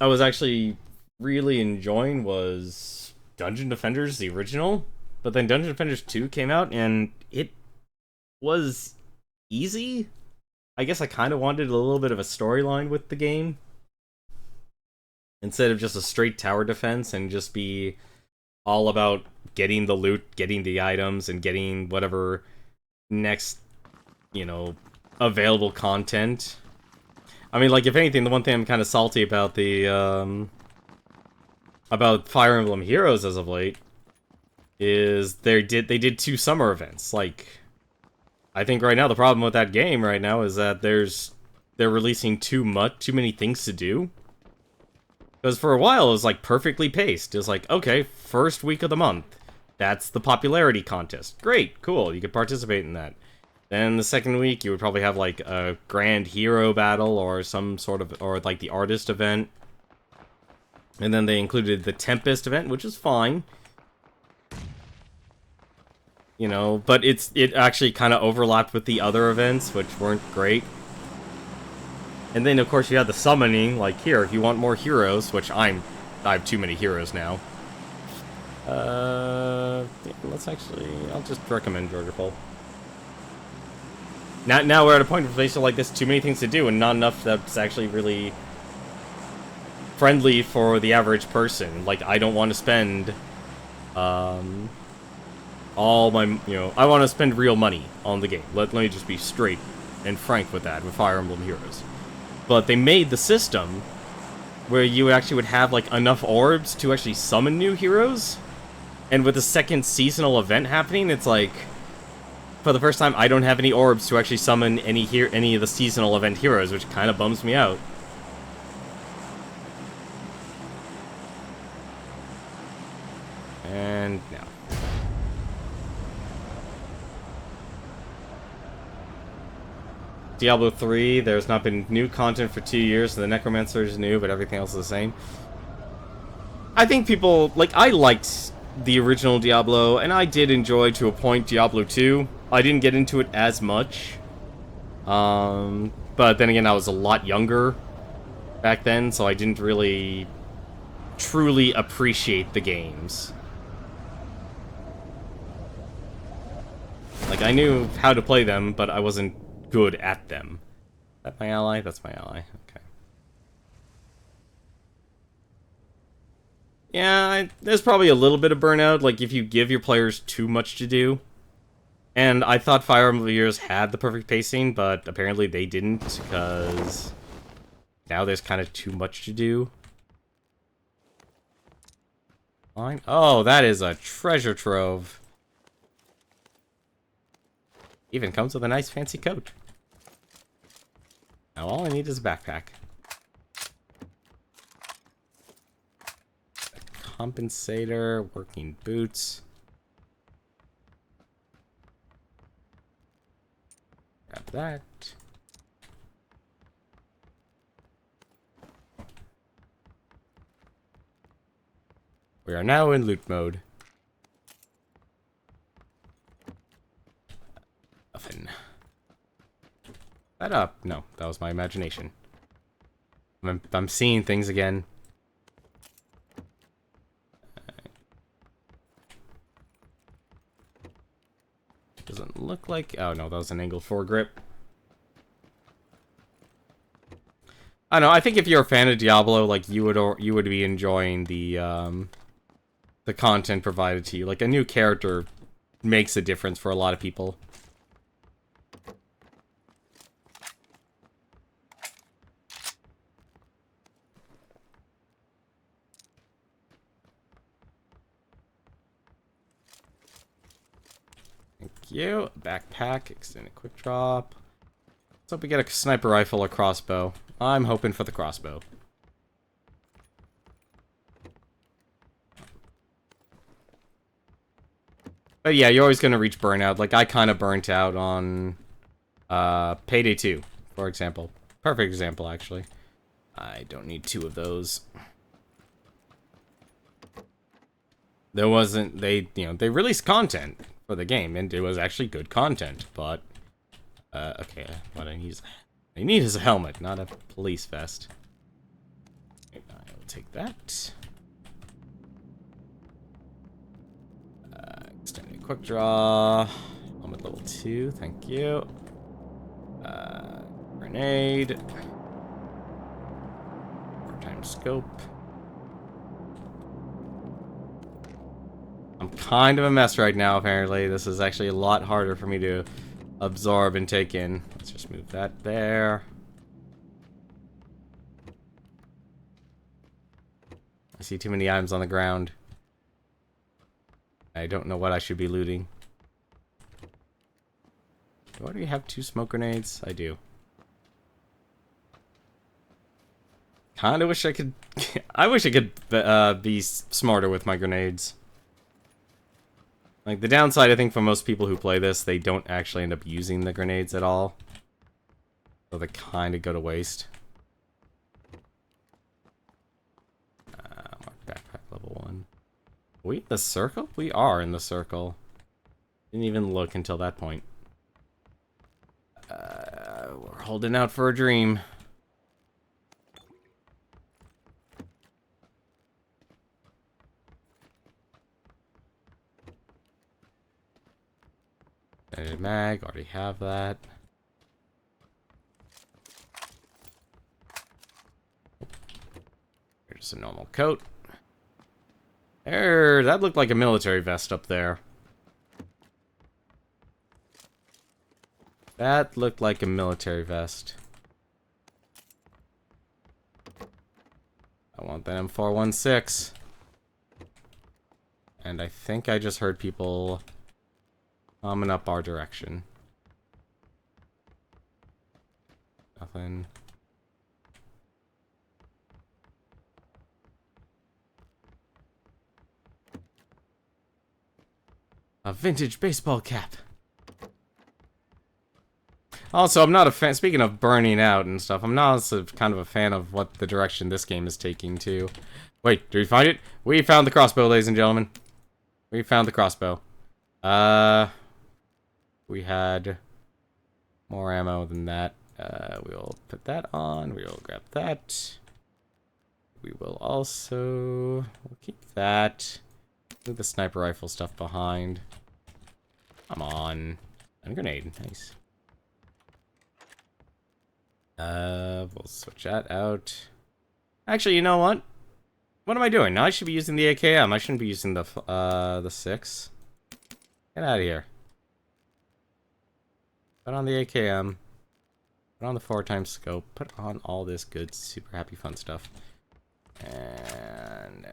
I was actually really enjoying was Dungeon Defenders, the original. But then Dungeon Defenders 2 came out, and it was easy. I guess I kind of wanted a little bit of a storyline with the game. Instead of just a straight tower defense and just be all about getting the loot, getting the items, and getting whatever next, you know, available content. I mean, like, if anything, the one thing I'm kind of salty about about Fire Emblem Heroes as of late is they did 2 summer events. Like, I think right now the problem with that game right now is that they're releasing too many things to do. Because for a while, it was, like, perfectly paced. It was like, okay, first week of the month. That's the popularity contest. Great, cool, you could participate in that. Then the second week, you would probably have, like, a grand hero battle or some sort of, or, like, the artist event. And then they included the Tempest event, which is fine. You know, but it actually kind of overlapped with the other events, which weren't great. And then, of course, you have the summoning, like here, if you want more heroes, which I have too many heroes now. Let's actually, I'll just recommend Jorgerpole. Now we're at a point of basically like this, too many things to do, and not enough that's actually really friendly for the average person. Like, I don't want to spend, all my, you know, I want to spend real money on the game. Let me just be straight and frank with that, with Fire Emblem Heroes. But they made the system where you actually would have, like, enough orbs to actually summon new heroes. And with the second seasonal event happening, it's like, for the first time, I don't have any orbs to actually summon any of the seasonal event heroes, which kind of bums me out. And now. Diablo 3, there's not been new content for 2 years, so the Necromancer is new, but everything else is the same. I think people, like, I liked the original Diablo, and I did enjoy, to a point, Diablo 2. I didn't get into it as much. But then again, I was a lot younger back then, so I didn't really truly appreciate the games. Like, I knew how to play them, but I wasn't good at them. Is that my ally? That's my ally. Okay. Yeah, there's probably a little bit of burnout, like, if you give your players too much to do. And I thought Fire Emblem Years had the perfect pacing, but apparently they didn't, because now there's kind of too much to do. Fine. Oh, that is a treasure trove. Even comes with a nice fancy coat. Now all I need is a backpack. A compensator, working boots. Grab that. We are now in loot mode. Nothing. That up? No, that was my imagination. I'm seeing things again. Doesn't look like... Oh no, that was an angled foregrip. I don't know. I think if you're a fan of Diablo, like you would be enjoying the content provided to you. Like, a new character makes a difference for a lot of people. Thank you. Backpack, extended quick drop. Let's hope we get a sniper rifle or crossbow. I'm hoping for the crossbow. But yeah, you're always going to reach burnout. Like, I kind of burnt out on Payday 2, for example. Perfect example, actually. I don't need 2 of those. There wasn't... They released content for the game, and it was actually good content, but... okay, what I need is a helmet, not a police vest. I will take that. Extended quick draw. Helmet level 2, thank you. Grenade. 4x scope. I'm kind of a mess right now, apparently. This is actually a lot harder for me to absorb and take in. Let's just move that there. I see too many items on the ground. I don't know what I should be looting. Do I already have 2 smoke grenades? I do. Kinda wish I could... I wish I could be smarter with my grenades. Like, the downside, I think, for most people who play this, they don't actually end up using the grenades at all. So they kind of go to waste. Mark backpack level 1. Are we in the circle? We are in the circle. Didn't even look until that point. We're holding out for a dream. Mag, already have that. Here's a normal coat. There, that looked like a military vest up there. That looked like a military vest. I want that M416. And I think I just heard people coming up our direction. Nothing. A vintage baseball cap. Also, I'm not a fan. Speaking of burning out and stuff, I'm not also kind of a fan of what the direction this game is taking too. Wait, did we find it? We found the crossbow, ladies and gentlemen. We found the crossbow. We had more ammo than that. We'll put that on. We will grab that. We will also we'll keep that. Leave the sniper rifle stuff behind. Come on. And a grenade. Nice. We'll switch that out. Actually, you know what? What am I doing? Now I should be using the AKM. I shouldn't be using the 6. Get out of here. Put on the AKM. Put on the 4x scope. Put on all this good, super happy fun stuff. And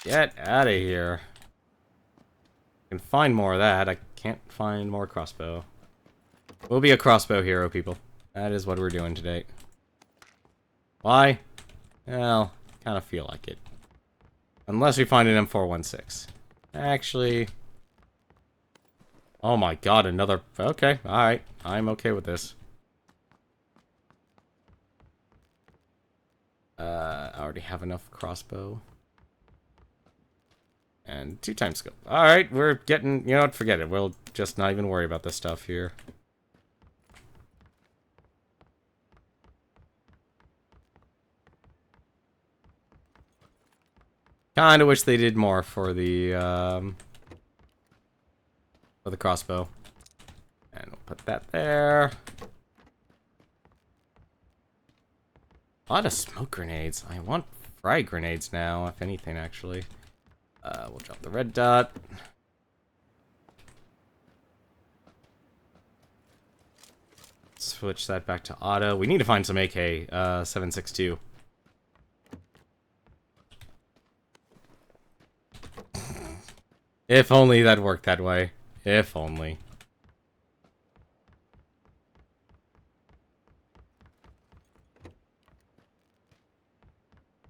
get out of here. I can find more of that. I can't find more crossbow. We'll be a crossbow hero, people. That is what we're doing today. Why? Well, kind of feel like it. Unless we find an M416. Actually... Oh my god, another... Okay, alright. I'm okay with this. I already have enough crossbow. And 2x scope. Alright, we're getting... You know what? Forget it. We'll just not even worry about this stuff here. Kinda wish they did more for the crossbow. And we'll put that there. A lot of smoke grenades. I want frag grenades now, if anything, actually. We'll drop the red dot. Switch that back to auto. We need to find some AK 7.62. If only that worked that way. If only.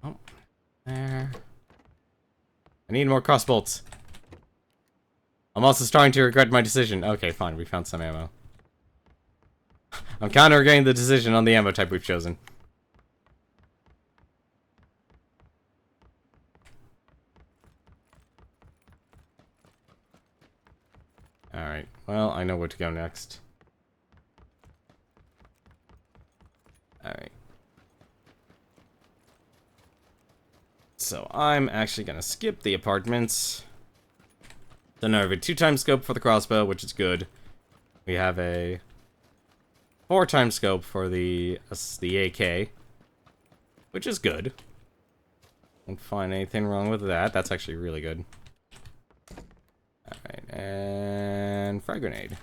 Oh, there. I need more crossbolts. I'm also starting to regret my decision. Okay, fine. We found some ammo. I'm kind of regretting the decision on the ammo type we've chosen. Alright, well, I know where to go next. Alright. So, I'm actually gonna skip the apartments. Then I have a 2x scope for the crossbow, which is good. We have a 4x scope for the AK, which is good. Don't find anything wrong with that. That's actually really good. Alright, and frag grenade.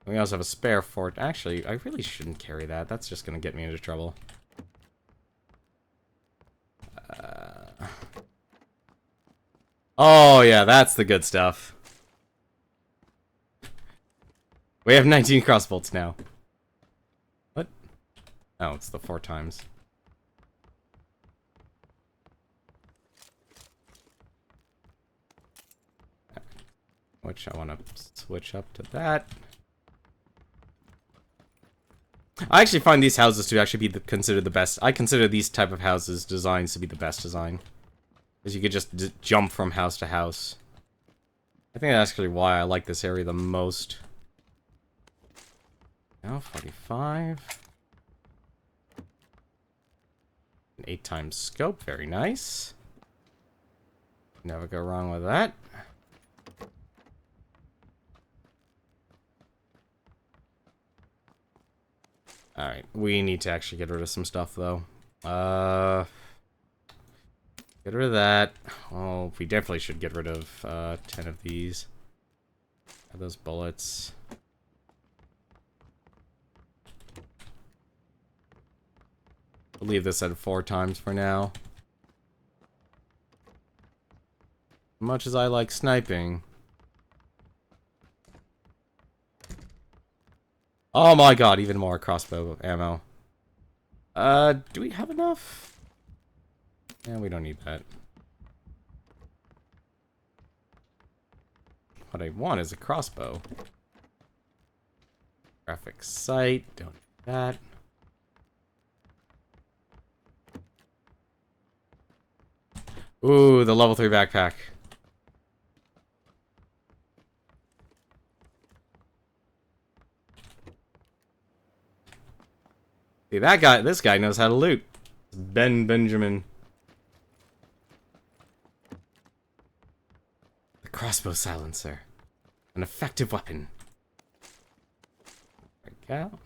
We also have a spare fort. Actually, I really shouldn't carry that. That's just gonna get me into trouble. Oh yeah, that's the good stuff. We have 19 crossbolts now. What? Oh, it's the 4x. Which I want to switch up to that. I actually find these houses to actually be considered the best. I consider these type of houses designs to be the best design. Because you could just jump from house to house. I think that's actually why I like this area the most. Now, 45. An 8x scope, very nice. Never go wrong with that. Alright, we need to actually get rid of some stuff, though. Get rid of that. Oh, we definitely should get rid of 10 of these. Have those bullets. We'll leave this at 4x for now. As much as I like sniping. Oh my god, even more crossbow ammo. Do we have enough? Yeah, we don't need that. What I want is a crossbow. Graphic sight, don't need that. Ooh, the level 3 backpack. See, this guy knows how to loot. Benjamin. The crossbow silencer. An effective weapon. There we go.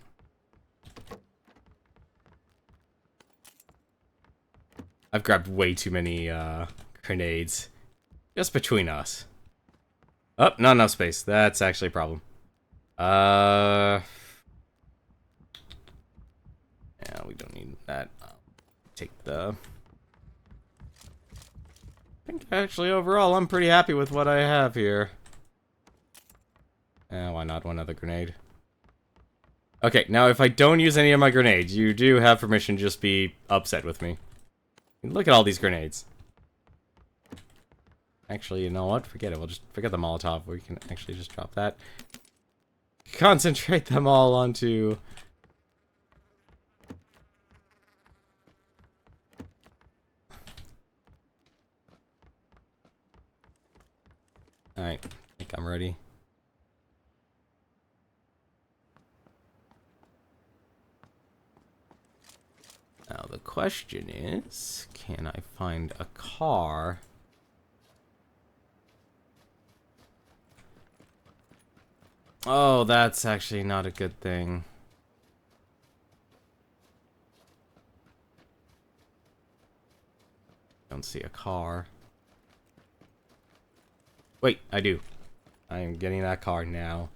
I've grabbed way too many grenades. Just between us. Oh, not enough space. That's actually a problem. Yeah, we don't need that. I'll take the... I think actually overall I'm pretty happy with what I have here. Why not one other grenade? Okay, now if I don't use any of my grenades, you do have permission to just be upset with me. Look at all these grenades. Actually, you know what? Forget it. We'll just forget the Molotov. We can actually just drop that. Concentrate them all onto... Alright, I think I'm ready. Now the question is, can I find a car? Oh, that's actually not a good thing. Don't see a car. Wait, I do. I am getting that car now.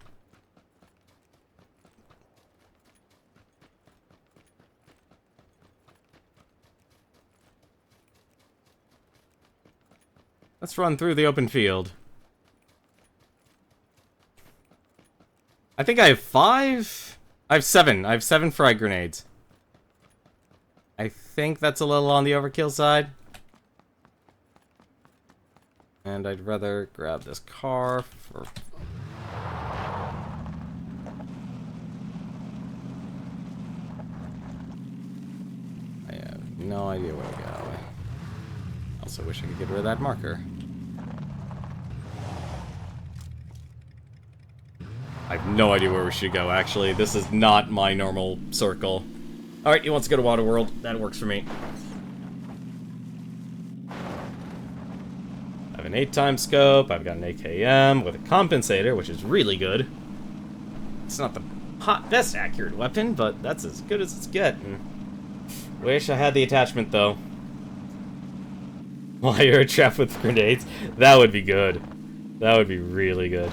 Let's run through the open field. I think I have 5? I have 7. I have 7 frag grenades. I think that's a little on the overkill side. And I'd rather grab this car for... I have no idea where to go. I also wish I could get rid of that marker. I have no idea where we should go, actually. This is not my normal circle. Alright, he wants to go to Waterworld. That works for me. I have an 8x scope. I've got an AKM with a compensator, which is really good. It's not the best accurate weapon, but that's as good as it's getting. Wish I had the attachment, though. While you're trapped with grenades, that would be good. That would be really good.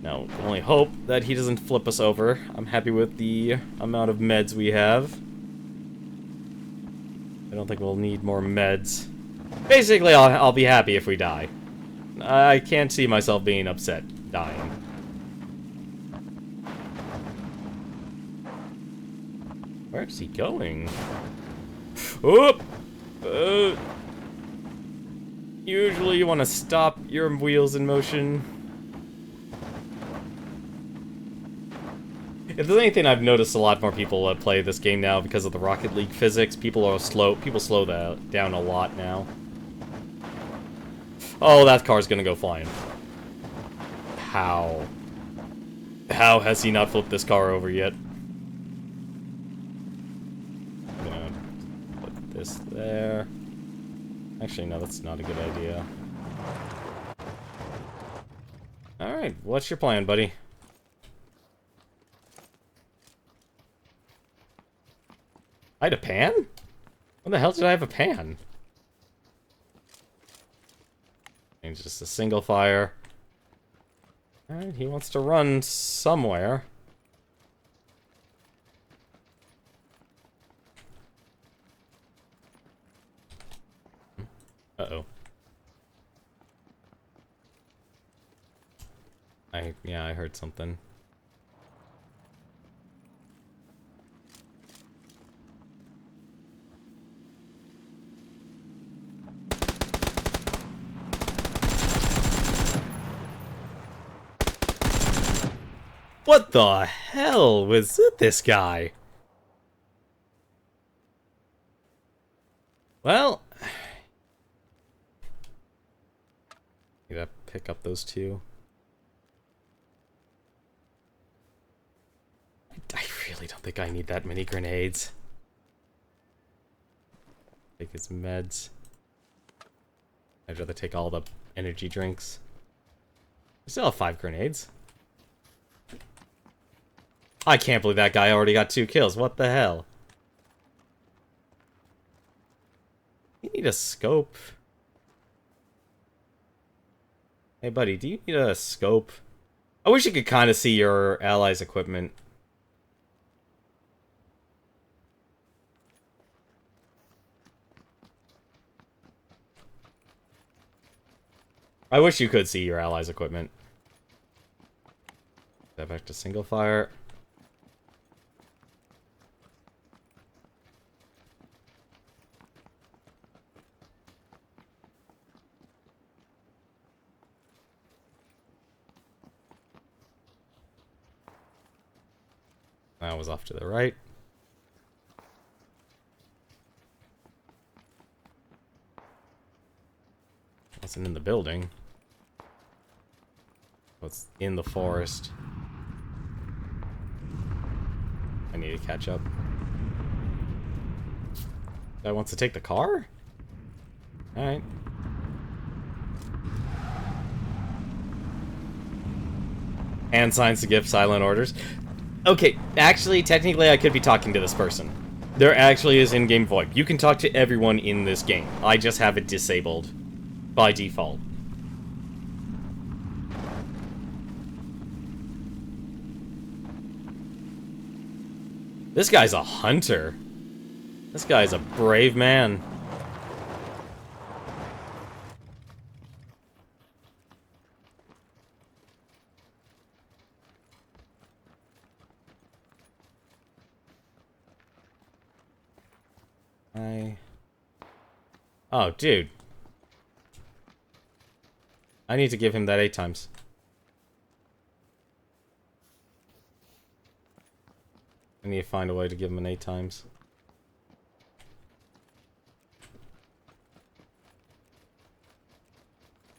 Now, can only hope that he doesn't flip us over. I'm happy with the amount of meds we have. I don't think we'll need more meds. Basically, I'll be happy if we die. I can't see myself being upset dying. Where's he going? Oop! Usually you want to stop your wheels in motion. If there's anything I've noticed, a lot more people play this game now because of the Rocket League physics. People slow that down a lot now. Oh, that car's gonna go flying. How? How has he not flipped this car over yet? I'm gonna put this there. Actually, no, that's not a good idea. Alright, what's your plan, buddy? I had a pan? When the hell did I have a pan? It's just a single fire. Alright, he wants to run somewhere. Uh-oh. Yeah, I heard something. What the hell was this guy? Well, you gotta pick up those two. I really don't think I need that many grenades. Take his meds. I'd rather take all the energy drinks. I still have 5 grenades. I can't believe that guy already got 2 kills. What the hell? You need a scope. Hey, buddy, do you need a scope? I wish you could kind of see your allies' equipment. I wish you could see your allies' equipment. Step back to single fire. That was off to the right. Wasn't in the building. What's in the forest? I need to catch up. Guy wants to take the car? Alright. Hand signs to give silent orders. Okay, actually, technically I could be talking to this person. There actually is in-game VoIP. You can talk to everyone in this game. I just have it disabled by default. This guy's a hunter. This guy's a brave man. Oh, dude. I need to give him that 8 times. I need to find a way to give him an 8 times.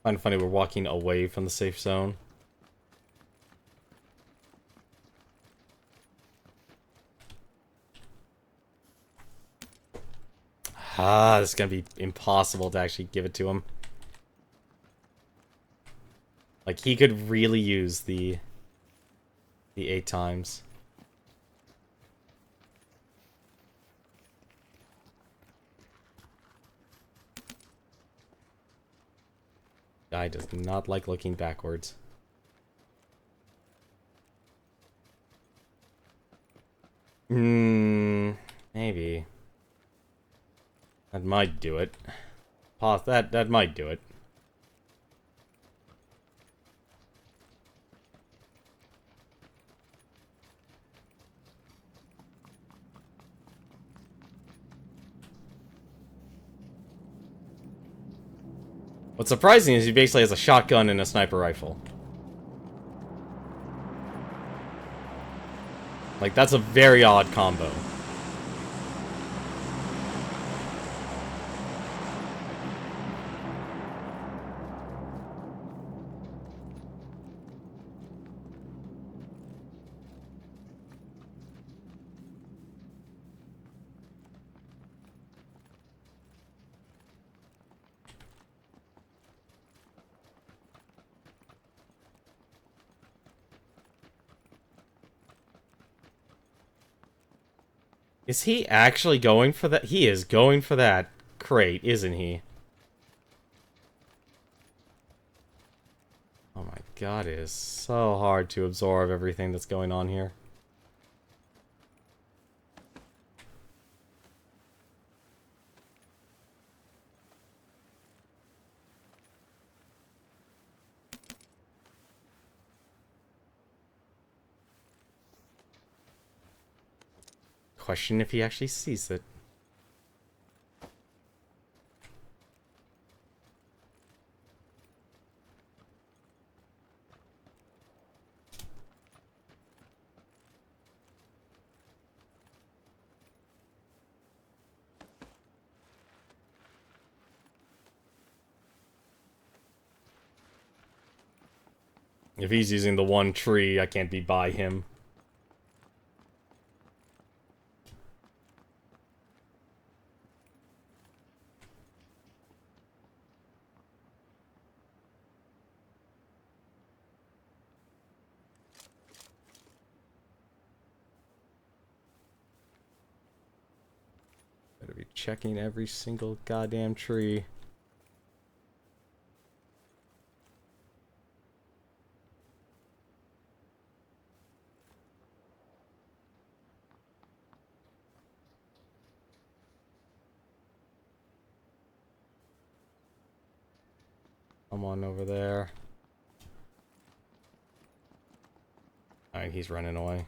I find it funny we're walking away from the safe zone. Ah, this is gonna be impossible to actually give it to him. Like, he could really use the 8 times. Guy does not like looking backwards. Maybe. That might do it. Pause. That might do it. What's surprising is he basically has a shotgun and a sniper rifle. Like, that's a very odd combo. Is he actually going for that? He is going for that crate, isn't he? Oh my god, it is so hard to absorb everything that's going on here. Question if he actually sees it. If he's using the one tree, I can't be by him. Better be checking every single goddamn tree. Come on over there. Alright, he's running away.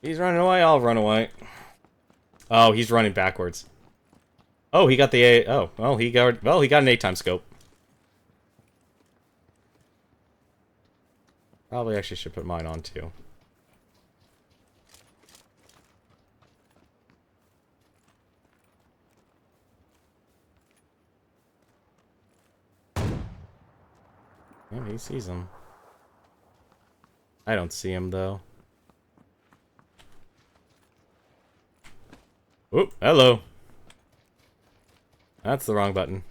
He's running away, I'll run away. Oh, he's running backwards. Oh, he got the A. Oh, well, he got an 8-time scope. Probably actually should put mine on too. Yeah, he sees him. I don't see him though. Oop, hello. That's the wrong button.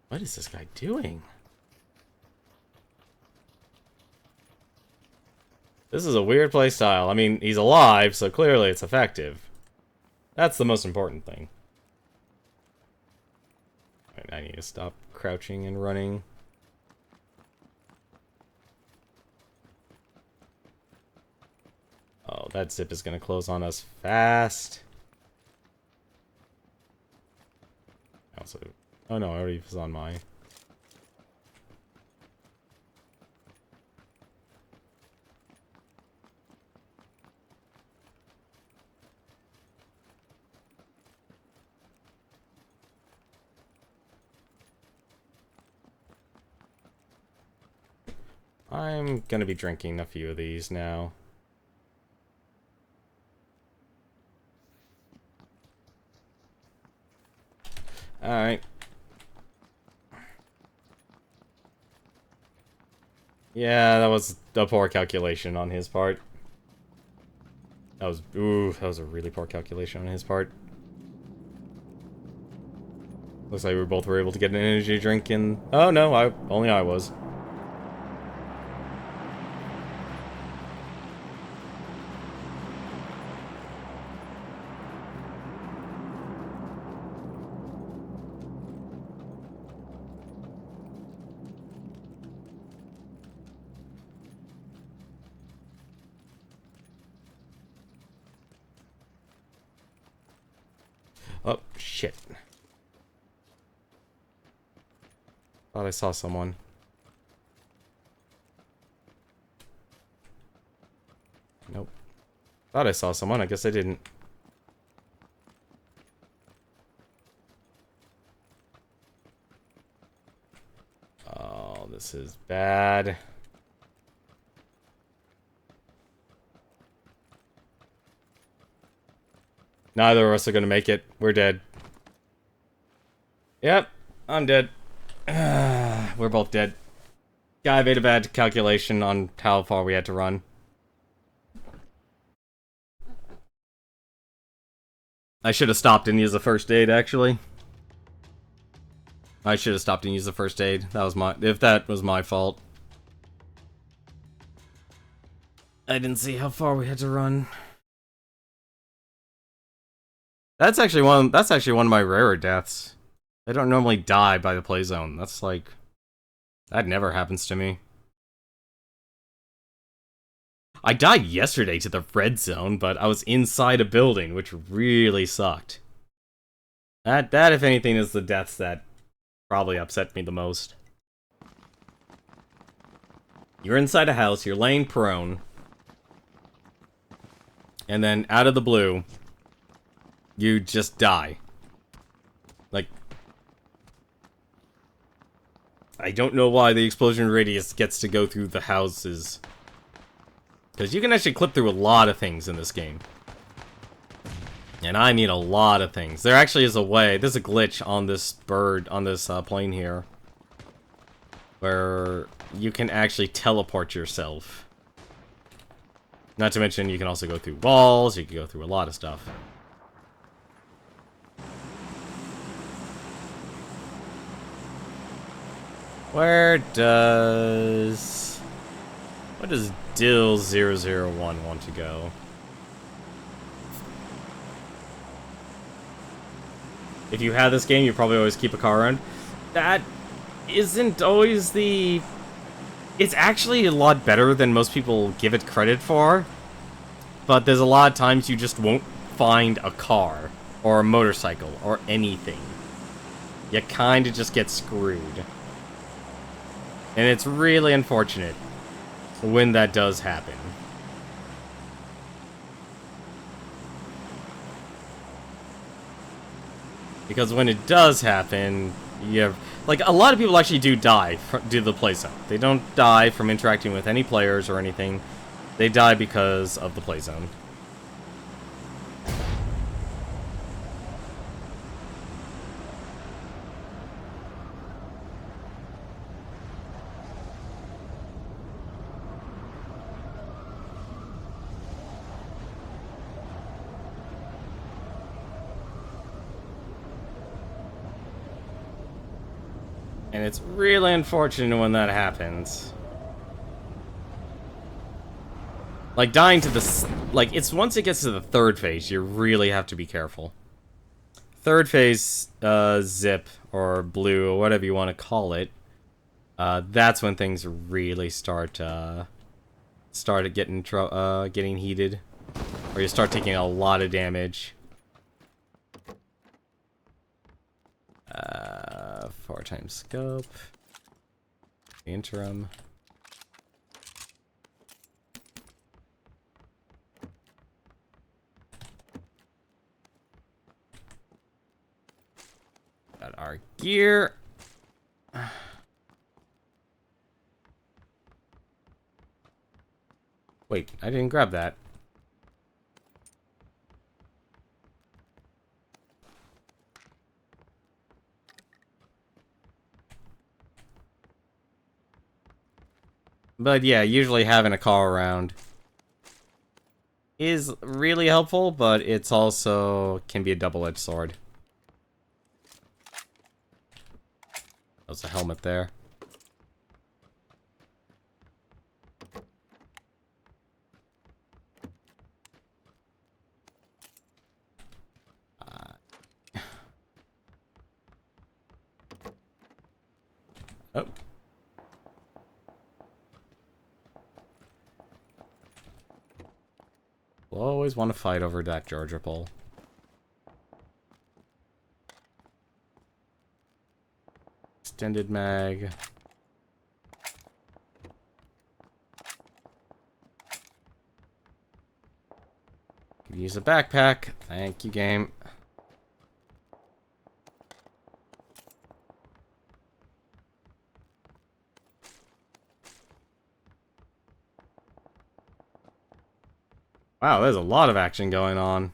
What is this guy doing? This is a weird playstyle. I mean, he's alive, so clearly it's effective. That's the most important thing. Right, I need to stop crouching and running. Oh, that zip is gonna close on us fast. Also, oh no, I already was on my. I'm gonna be drinking a few of these now. Alright. Yeah, that was a poor calculation on his part. That was, ooh, that was a really poor calculation on his part. Looks like we both were able to get an energy drink in. Oh no, only I was. Oh, shit. Thought I saw someone. Nope. Thought I saw someone, I guess I didn't. Oh, this is bad. Neither of us are gonna make it. We're dead. Yep, I'm dead. We're both dead. Guy made a bad calculation on how far we had to run. I should have stopped and used the first aid, actually. I should have stopped and used the first aid. That was if that was my fault. I didn't see how far we had to run. That's actually one of my rarer deaths. I don't normally die by the play zone. That's like, that never happens to me. I died yesterday to the red zone, but I was inside a building, which really sucked. That if anything is the deaths that probably upset me the most. You're inside a house, you're laying prone, and then out of the blue, you just die. Like, I don't know why the explosion radius gets to go through the houses Because you can actually clip through a lot of things in this game. And I mean a lot of things. There actually is a way, there's a glitch on this on this plane here, where you can actually teleport yourself. Not to mention, you can also go through walls, you can go through a lot of stuff. What does Dill001 want to go? If you have this game, you probably always keep a car around. That isn't always the... It's actually a lot better than most people give it credit for. But there's a lot of times you just won't find a car, or a motorcycle, or anything. You kinda just get screwed. And it's really unfortunate when that does happen. Because when it does happen, you have... Like, a lot of people actually do die due to the playzone. They don't die from interacting with any players or anything. They die because of the playzone. And it's really unfortunate when that happens. Like, dying to the... Like, it's once it gets to the third phase, you really have to be careful. Third phase, zip, or blue, or whatever you want to call it. That's when things really start getting heated. Or you start taking a lot of damage. 4 times scope. Interim. Got our gear. Wait, I didn't grab that. But yeah, usually having a car around is really helpful, but it's also can be a double-edged sword. There's a helmet there. Oh. We'll always want to fight over that Georgia pole. Extended mag. Use a backpack. Thank you, game. Wow, there's a lot of action going on.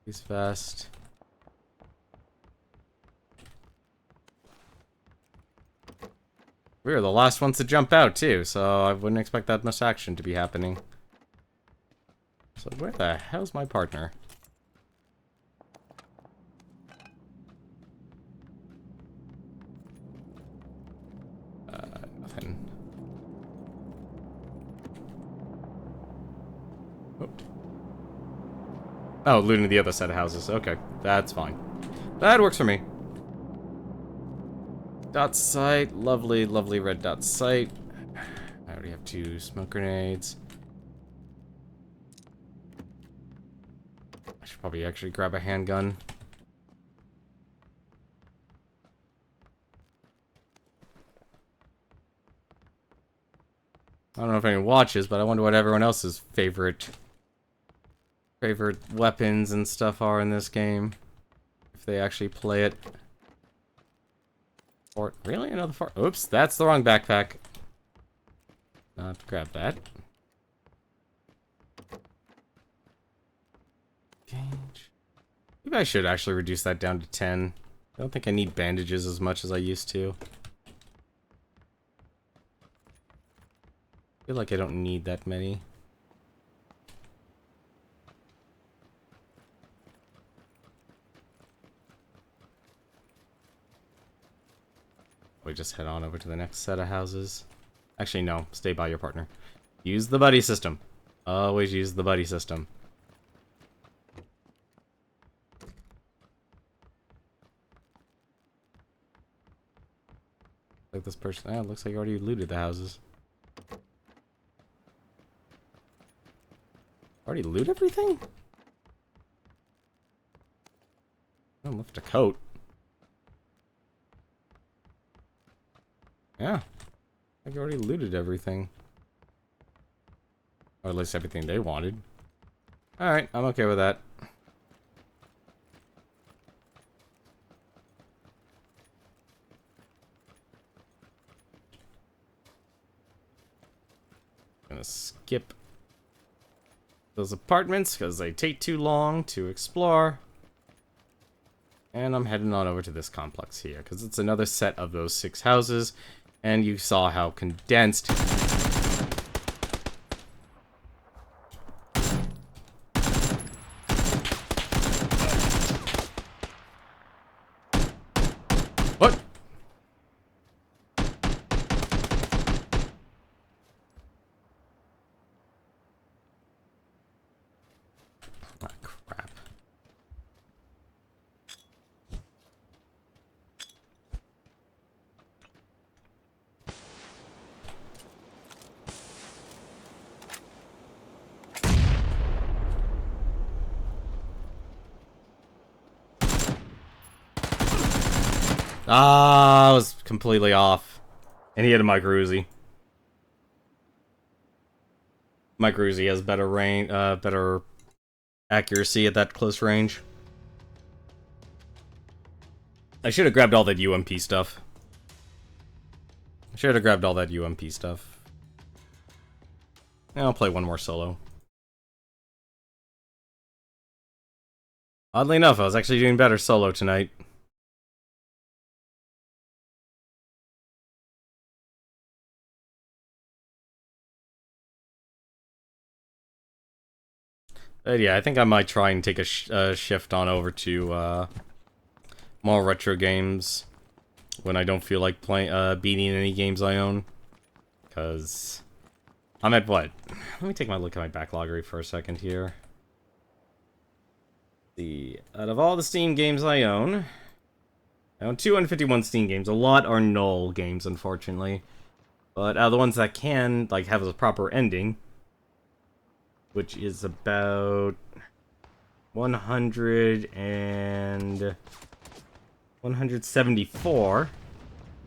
He's fast. We were the last ones to jump out, too, so I wouldn't expect that much action to be happening. So where the hell's my partner? Nothing. Oh, looting the other set of houses. Okay, that's fine. That works for me. Dot site. Lovely, lovely red dot site. I already have 2 smoke grenades. I should probably actually grab a handgun. I don't know if anyone watches, but I wonder what everyone else's favorite weapons and stuff are in this game. If they actually play it. Or really another far. Oops, that's the wrong backpack. Grab that. Gauge. Maybe I should actually reduce that down to 10. I don't think I need bandages as much as I used to. I feel like I don't need that many. We just head on over to the next set of houses. Actually, no. Stay by your partner. Use the buddy system. Always use the buddy system. Like this person. Oh, it looks like you already looted the houses. Already loot everything? I left a coat. Yeah. I think you already looted everything. Or at least everything they wanted. Alright, I'm okay with that. Gonna skip those apartments because they take too long to explore. And I'm heading on over to this complex here because it's another set of those 6 houses. And you saw how condensed. What? Ah, crap. Ah, I was completely off. And he had a micro Uzi. Micro Uzi has better range, better accuracy at that close range. I should have grabbed all that UMP stuff. Should have grabbed all that UMP stuff. Yeah, I'll play one more solo. Oddly enough, I was actually doing better solo tonight. But yeah, I think I might try and take a shift on over to more retro games when I don't feel like beating any games I own. Because I'm at what? Let me take my look at my backlog for a second here. Out of all the Steam games I own 251 Steam games. A lot are null games, unfortunately. But out of the ones that can, like, have a proper ending, which is about 174.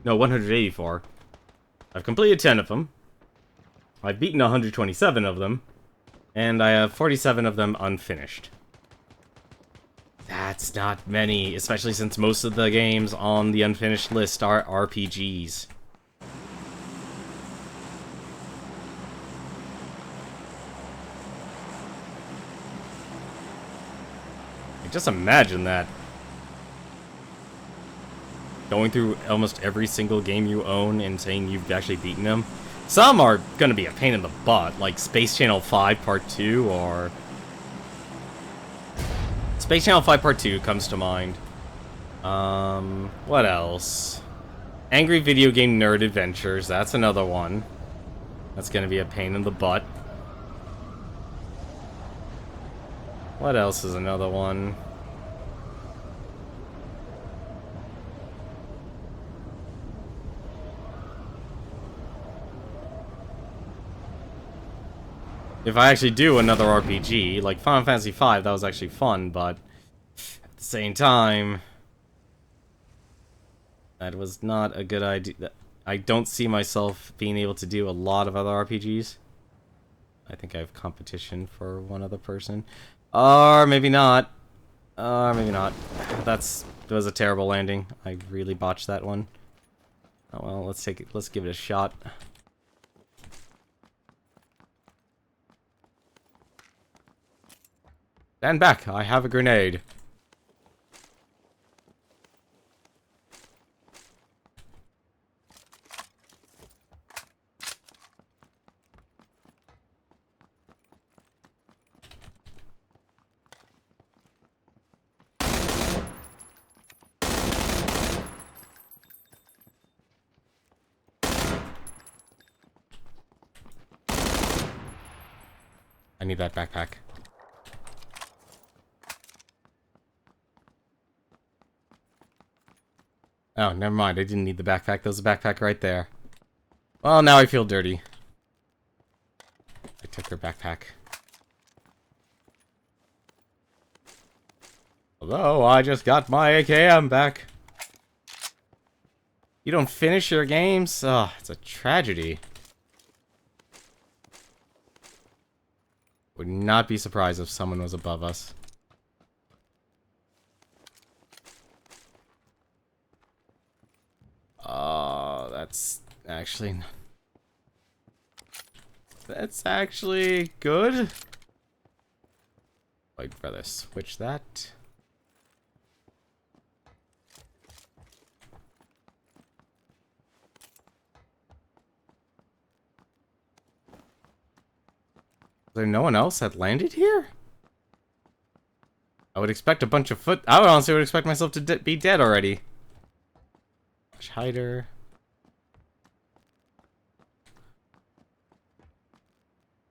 No, 184. I've completed 10 of them. I've beaten 127 of them. And I have 47 of them unfinished. That's not many, especially since most of the games on the unfinished list are RPGs. Just imagine that. Going through almost every single game you own and saying you've actually beaten them. Some are gonna be a pain in the butt, like Space Channel 5 Part 2 or... Space Channel 5 Part 2 comes to mind. What else? Angry Video Game Nerd Adventures, that's another one. That's gonna be a pain in the butt. What else is another one? If I actually do another RPG, like Final Fantasy V, that was actually fun, but at the same time, that was not a good idea. I don't see myself being able to do a lot of other RPGs. I think I have competition for one other person. Or maybe not. Or maybe not. That was a terrible landing. I really botched that one. Oh well, let's take it. Let's give it a shot. Stand back, I have a grenade. I need that backpack. Oh, never mind. I didn't need the backpack. There's a backpack right there. Well, now I feel dirty. I took her backpack. Although, I just got my AKM back. You don't finish your games? Oh, it's a tragedy. Would not be surprised if someone was above us. That's actually good. I'd rather switch that. Is there no one else that landed here? I would expect a bunch of foot. I would honestly would expect myself to be dead already. Hider.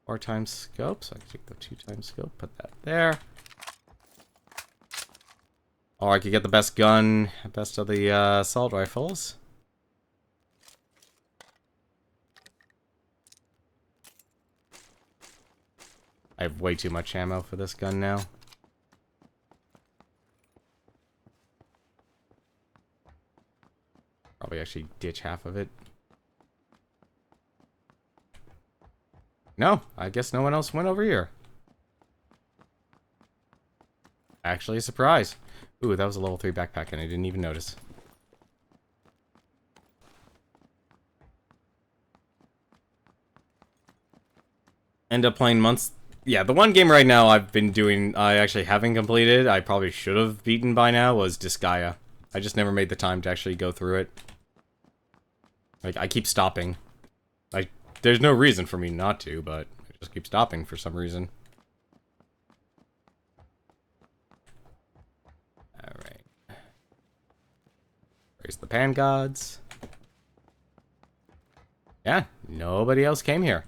4x scope, so I can take the 2x scope, put that there. Or I could get the best gun, best of the assault rifles. I have way too much ammo for this gun now. Probably actually ditch half of it. No, I guess no one else went over here. Actually a surprise. Ooh, that was a level 3 backpack and I didn't even notice. End up playing months. Yeah, the one game right now I've been doing, I actually haven't completed, I probably should have beaten by now, was Disgaea. I just never made the time to actually go through it. Like, I keep stopping. There's no reason for me not to, but I just keep stopping for some reason. Alright. Where's the pan gods? Yeah, nobody else came here.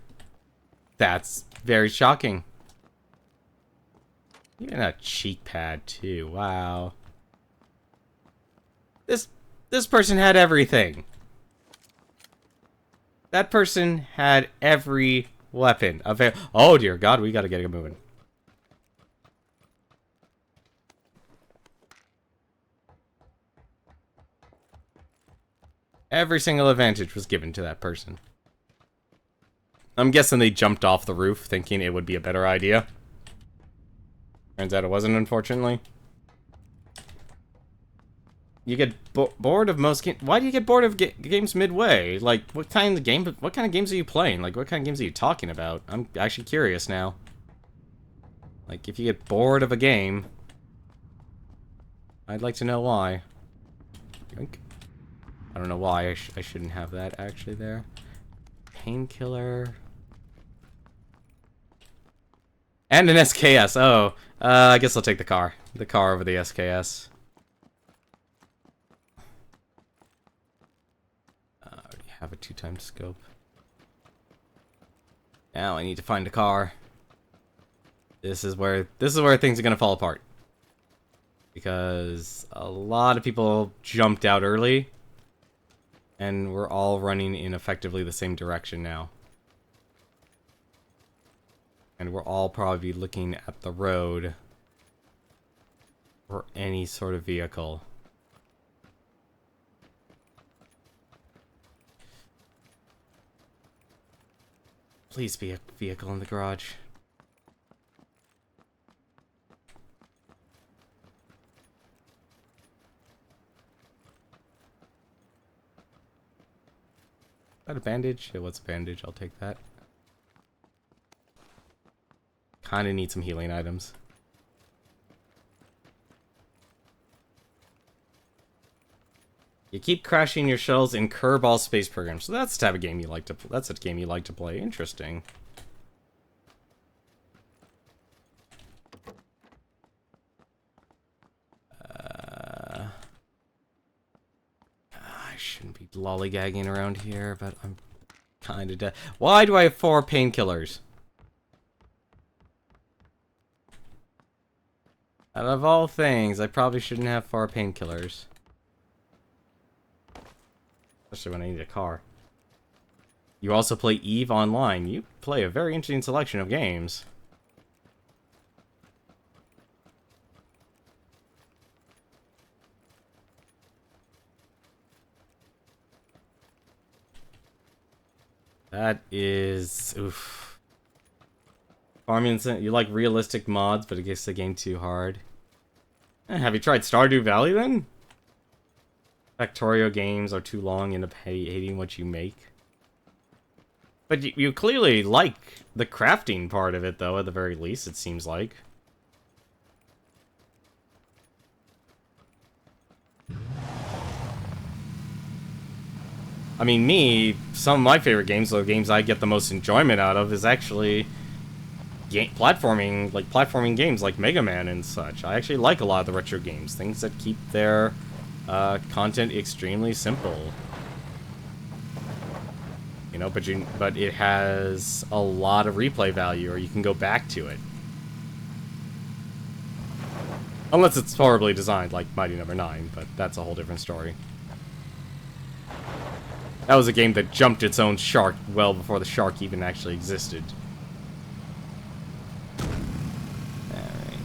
That's very shocking. Even a cheek pad, too. Wow. This person had everything. That person had every weapon. Oh, dear God, we gotta get it moving. Every single advantage was given to that person. I'm guessing they jumped off the roof thinking it would be a better idea. Turns out it wasn't, unfortunately. You get bored of most games. Why do you get bored of games midway? Like, what kind of games are you playing? Like, what kind of games are you talking about? I'm actually curious now. Like, if you get bored of a game, I'd like to know why. I don't know why I shouldn't have that actually there. Painkiller. And an SKS. Oh, I guess I'll take the car. The car over the SKS. I already have a 2x scope. Now I need to find a car. This is where things are gonna fall apart. Because a lot of people jumped out early. And we're all running in effectively the same direction now. And we're all probably looking at the road for any sort of vehicle. Please be a vehicle in the garage. Is that a bandage? It was a bandage. I'll take that. Kinda need some healing items. You keep crashing your shells in Kerbal Space Program. So that's the type of game you like to. That's a game you like to play. Interesting. I shouldn't be lollygagging around here, but I'm kind of dead. Why do I have 4 painkillers? Out of all things, I probably shouldn't have 4 painkillers. Especially when I need a car. You also play EVE Online. You play a very interesting selection of games. That is... oof. Farming, you like realistic mods, but it gets the game too hard. Have you tried Stardew Valley, then? Factorio games are too long and hating what you make. But you clearly like the crafting part of it, though, at the very least, it seems like. I mean, some of my favorite games, the games I get the most enjoyment out of, is actually platforming games like Mega Man and such. I actually like a lot of the retro games, things that keep their content extremely simple. You know, but it has a lot of replay value, or you can go back to it. Unless it's horribly designed, like Mighty Number 9, but that's a whole different story. That was a game that jumped its own shark well before the shark even actually existed. Alright.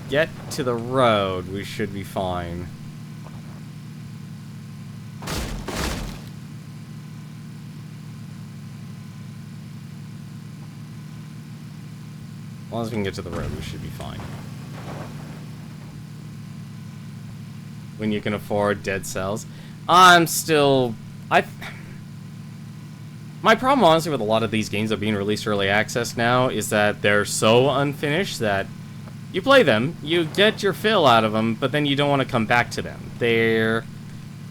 Get to the road, we should be fine. As long as we can get to the road, we should be fine. When you can afford dead cells. My problem, honestly, with a lot of these games that are being released early access now is that they're so unfinished that you play them, you get your fill out of them, but then you don't want to come back to them. They're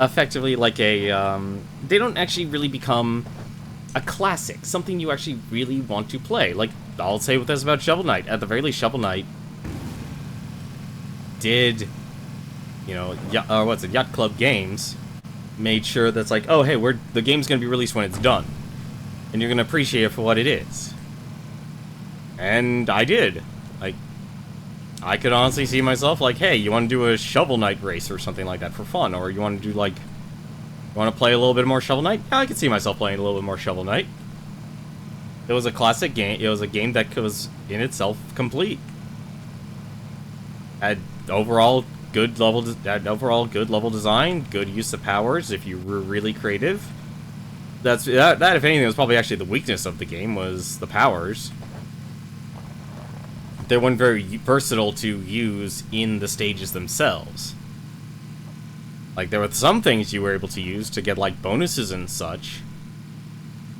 effectively like a, they don't actually really become a classic, something you actually really want to play. Like, I'll say with this about Shovel Knight. At the very least, Shovel Knight did, you know, Yacht Club Games made sure that's like, oh, hey, the game's going to be released when it's done. And you're going to appreciate it for what it is. And I did. Like, I could honestly see myself like, hey, you want to do a Shovel Knight race or something like that for fun? Or you want to do, like, you want to play a little bit more Shovel Knight? Yeah, I could see myself playing a little bit more Shovel Knight. It was a classic game. It was a game that was in itself complete. Had overall good level design, good use of powers if you were really creative. That if anything was probably actually the weakness of the game, was the powers. They weren't very versatile to use in the stages themselves. Like, there were some things you were able to use to get, like, bonuses and such,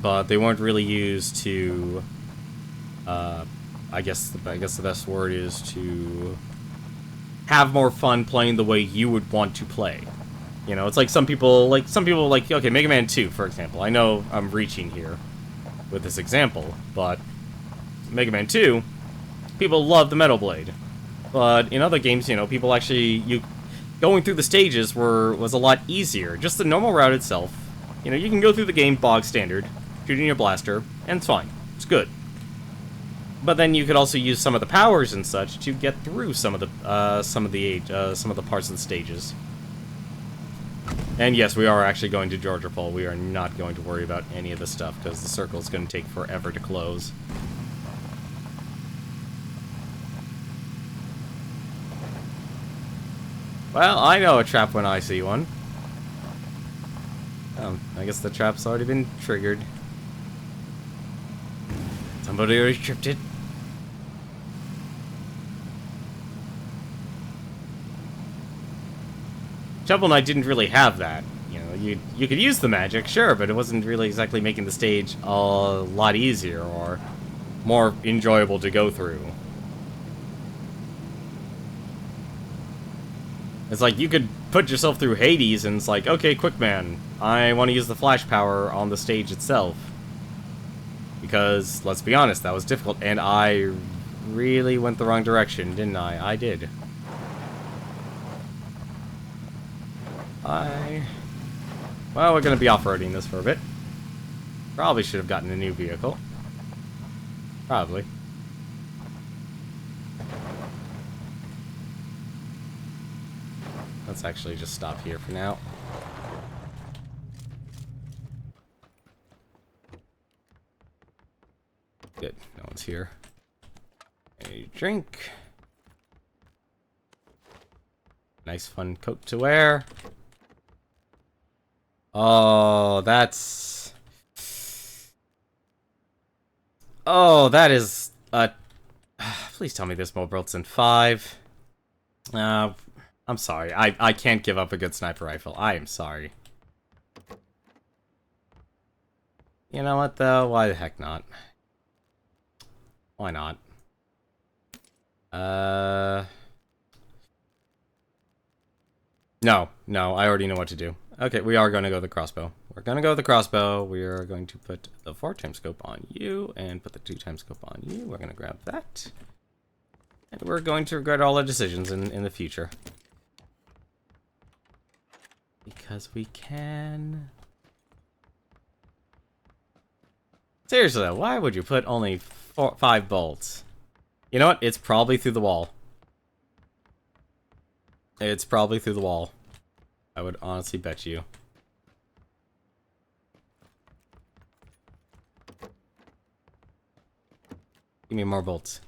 but they weren't really used to, I guess the best word is to have more fun playing the way you would want to play. You know, it's like some people like, okay, Mega Man 2, for example. I know I'm reaching here with this example, but Mega Man 2, people love the Metal Blade. But in other games, you know, people actually, going through the stages was a lot easier. Just the normal route itself. You know, you can go through the game bog standard, shooting your blaster, and it's fine. It's good. But then you could also use some of the powers and such to get through some of the parts of the stages. And yes, we are actually going to Georgia Pole. We are not going to worry about any of this stuff because the circle is going to take forever to close. Well, I know a trap when I see one. I guess the trap's already been triggered. Somebody already tripped it. Shovel Knight didn't really have that. You know, you could use the magic, sure, but it wasn't really exactly making the stage a lot easier, or more enjoyable to go through. It's like you could put yourself through Hades and it's like, okay, quick man, I want to use the flash power on the stage itself. Because, let's be honest, that was difficult, and I really went the wrong direction, didn't I? I did. Well, we're gonna be off-roading this for a bit. Probably should have gotten a new vehicle. Probably. Let's actually just stop here for now. Good, no one's here. A drink. Nice fun coat to wear. Oh, that's... Oh, that is... Please tell me this more built in 5. I'm sorry. I can't give up a good sniper rifle. I am sorry. You know what, though? Why the heck not? Why not? No, I already know what to do. Okay, we are going to go with the crossbow. We're going to go with the crossbow. We are going to put the 4x scope on you and put the 2x scope on you. We're going to grab that. And we're going to regret all our decisions in the future. Because we can. Seriously though, why would you put only 5 bolts? You know what? It's probably through the wall. It's probably through the wall. I would honestly bet you. Give me more bolts.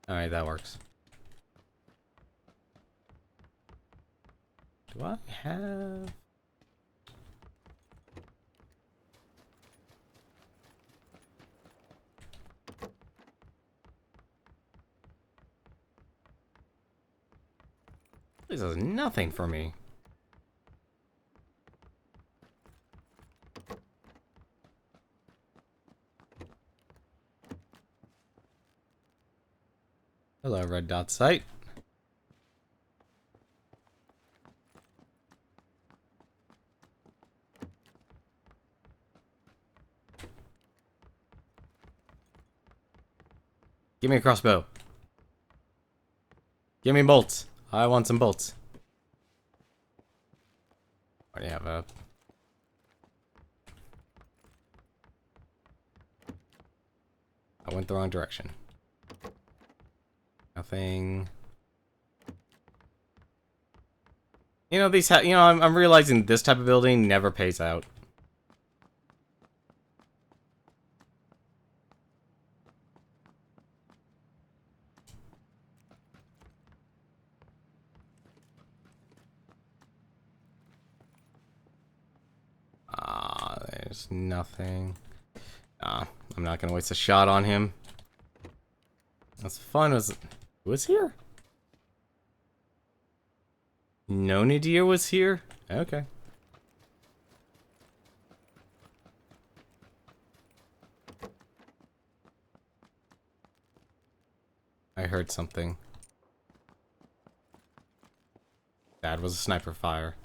Alright, that works. Do I have... This is nothing for me. Hello, red dot sight. Give me a crossbow. Give me bolts. I want some bolts. What do you have up? I went the wrong direction. Nothing. You know, these I'm realizing this type of building never pays out. There's nothing. I'm not gonna waste a shot on him. That's fun. Who was here? No Nadir was here? Okay. I heard something. That was a sniper fire.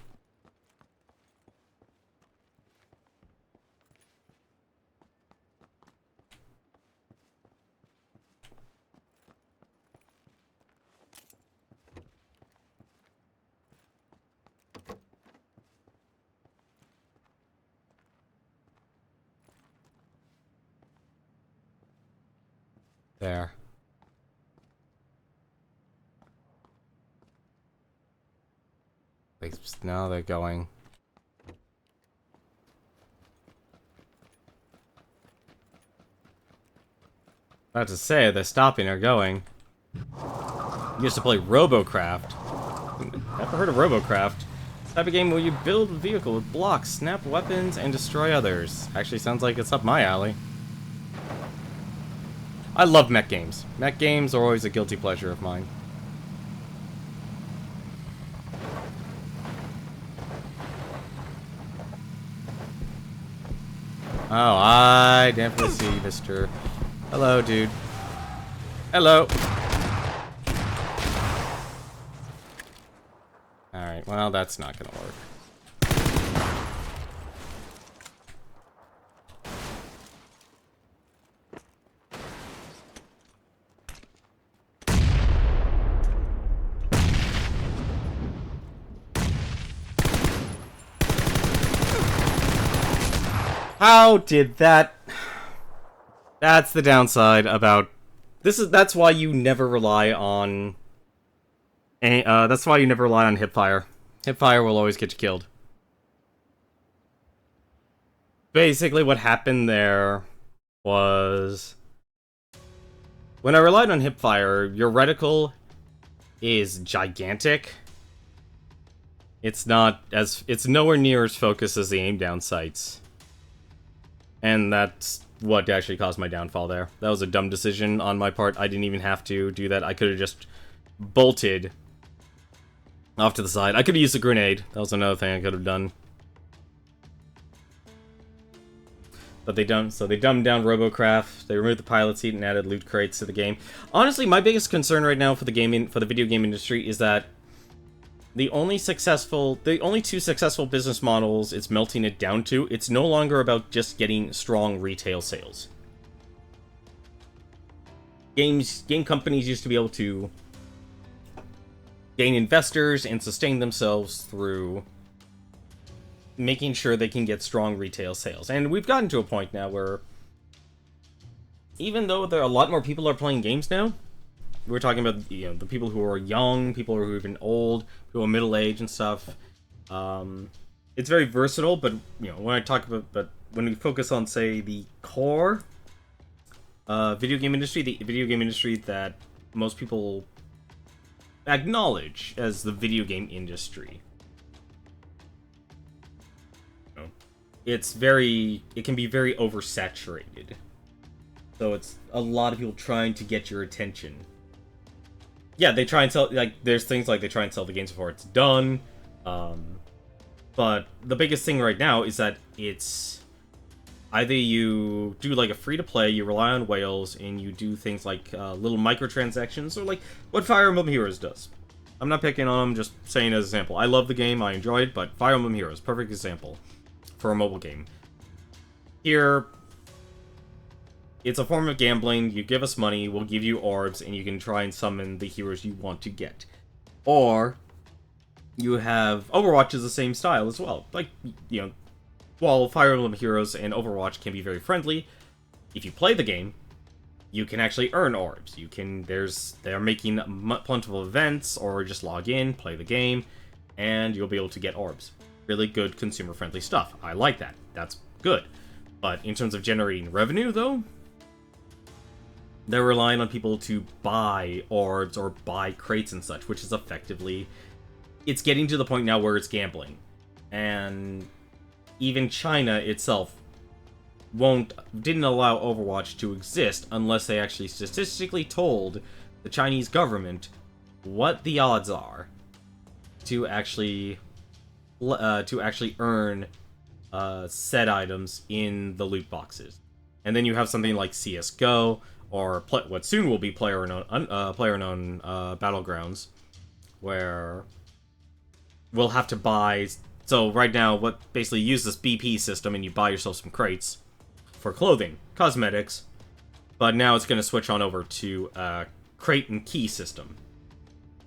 There. Now they're going. About to say, they're stopping or going. Used to play Robocraft. Never heard of Robocraft. This type of game where you build a vehicle with blocks, snap weapons, and destroy others. Actually sounds like it's up my alley. I love mech games. Mech games are always a guilty pleasure of mine. Oh, I definitely see Mr. Hello, dude. Hello. Alright, well, that's not gonna work. How did that... That's the downside about... That's why you never rely on... that's why you never rely on hipfire. Hipfire will always get you killed. Basically, what happened there was... When I relied on hipfire, your reticle is gigantic. It's nowhere near as focused as the aim down sights. And that's what actually caused my downfall there. That was a dumb decision on my part. I didn't even have to do that. I could have just bolted off to the side. I could have used a grenade. That was another thing I could have done. But they dumbed down Robocraft. They removed the pilot seat and added loot crates to the game. Honestly, my biggest concern right now for the video game industry is that the only two successful business models it's melting it down to, it's no longer about just getting strong retail sales. Game companies used to be able to gain investors and sustain themselves through making sure they can get strong retail sales. And we've gotten to a point now where, even though there are a lot more people are playing games now, we're talking about, you know, the people who are young, people who are even old, people who are middle-aged and stuff. It's very versatile, but, you know, but when we focus on, say, the core video game industry, the video game industry that most people acknowledge as the video game industry, you know, it can be very oversaturated. So it's a lot of people trying to get your attention. Yeah, they try and sell, like, there's things like they try and sell the games before it's done. But the biggest thing right now is that it's either you do like a free-to-play, you rely on whales, and you do things like little microtransactions, or like what Fire Emblem Heroes does. I'm not picking on them, just saying as an example. I love the game, I enjoy it, but Fire Emblem Heroes, perfect example for a mobile game. Here, it's a form of gambling. You give us money, we'll give you orbs, and you can try and summon the heroes you want to get. Or you have Overwatch is the same style as well. Like, you know, while Fire Emblem Heroes and Overwatch can be very friendly, if you play the game, you can actually earn orbs. They're making plentiful events, or just log in, play the game, and you'll be able to get orbs. Really good consumer-friendly stuff. I like that. That's good. But in terms of generating revenue, though, they're relying on people to buy orbs or buy crates and such, which is effectively... It's getting to the point now where it's gambling. And even China itself didn't allow Overwatch to exist unless they actually statistically told the Chinese government what the odds are to actually earn said items in the loot boxes. And then you have something like CS:GO, or what soon will be PlayerUnknown's Battlegrounds, where we'll have to buy... So right now, what basically use this BP system, and you buy yourself some crates for clothing, cosmetics, but now it's going to switch on over to a crate and key system.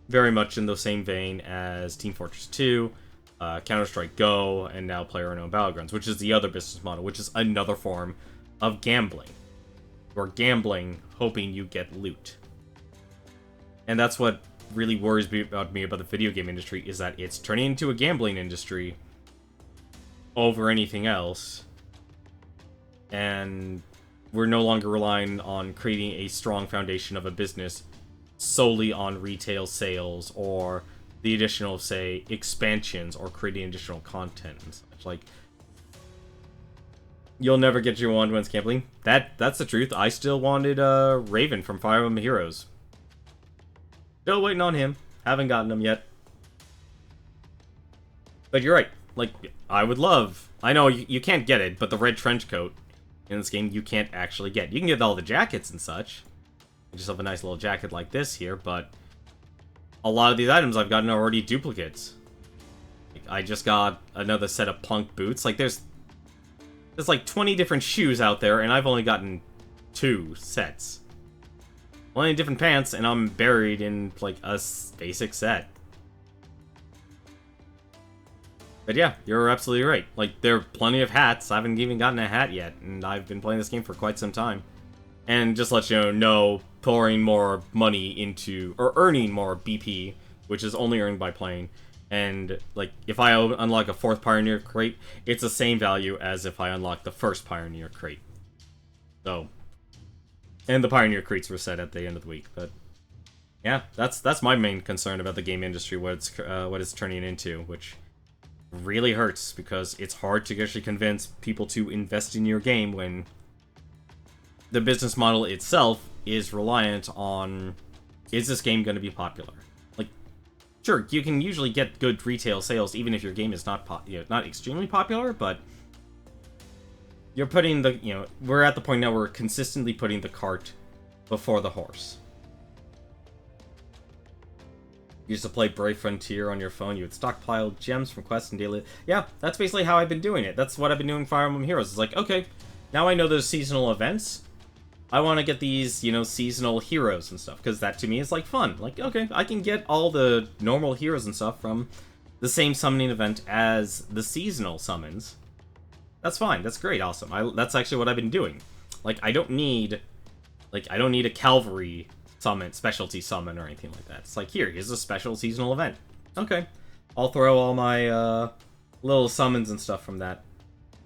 Very much in the same vein as Team Fortress 2, Counter-Strike Go, and now PlayerUnknown's Battlegrounds, which is the other business model, which is another form of gambling. You're gambling, hoping you get loot. And that's what really worries me about the video game industry, is that it's turning into a gambling industry over anything else. And we're no longer relying on creating a strong foundation of a business solely on retail sales, or the additional, say, expansions, or creating additional content and such. Like, you'll never get your want when it's gambling. That's the truth. I still wanted Raven from Fire Emblem Heroes. Still waiting on him. Haven't gotten him yet. But you're right. Like, I would love... I know you can't get it, but the red trench coat in this game you can't actually get. You can get all the jackets and such. You just have a nice little jacket like this here, but a lot of these items I've gotten are already duplicates. Like, I just got another set of plunk boots. Like, there's like 20 different shoes out there, and I've only gotten 2 sets. 20 different pants, and I'm buried in, like, a basic set. But yeah, you're absolutely right. Like, there are plenty of hats. I haven't even gotten a hat yet, and I've been playing this game for quite some time. And just let you know, pouring more money into, or earning more BP, which is only earned by playing. And, like, if I unlock a 4th Pioneer crate, it's the same value as if I unlock the 1st Pioneer crate. So, and the Pioneer crates were set at the end of the week, but yeah, that's my main concern about the game industry, what it's turning into, which really hurts, because it's hard to actually convince people to invest in your game when the business model itself is reliant on, is this game going to be popular? Like, sure, you can usually get good retail sales even if your game is not not extremely popular, but you're putting the, we're at the point now where we're consistently putting the cart before the horse. You used to play Brave Frontier on your phone, you would stockpile gems from quests and daily... Yeah, that's basically how I've been doing it. That's what I've been doing Fire Emblem Heroes. It's like, okay, now I know there's seasonal events. I want to get these, seasonal heroes and stuff, because that to me is, like, fun. Like, okay, I can get all the normal heroes and stuff from the same summoning event as the seasonal summons. That's fine. That's great. Awesome. That's actually what I've been doing. Like, I don't need a cavalry summon, specialty summon, or anything like that. It's like, here's a special seasonal event. Okay. I'll throw all my, little summons and stuff from that.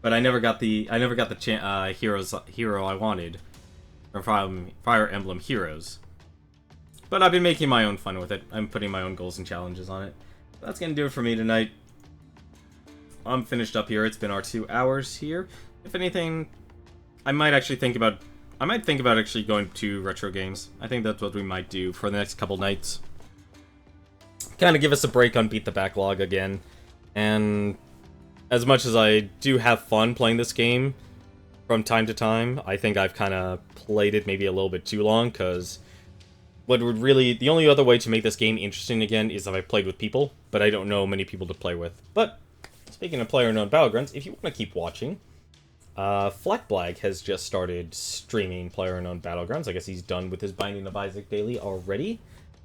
But I never got the hero I wanted from Fire Emblem Heroes. But I've been making my own fun with it. I'm putting my own goals and challenges on it. That's gonna do it for me tonight. I'm finished up here. It's been our 2 hours here. If anything, I might think about actually going to retro games. I think that's what we might do for the next couple nights. Kind of give us a break on Beat the Backlog again. And as much as I do have fun playing this game from time to time, I think I've kind of played it maybe a little bit too long, because the only other way to make this game interesting again is if I played with people, but I don't know many people to play with. But speaking of PlayerUnknown's Battlegrounds, if you want to keep watching, Fleckblag has just started streaming PlayerUnknown's Battlegrounds. I guess he's done with his Binding of Isaac daily already.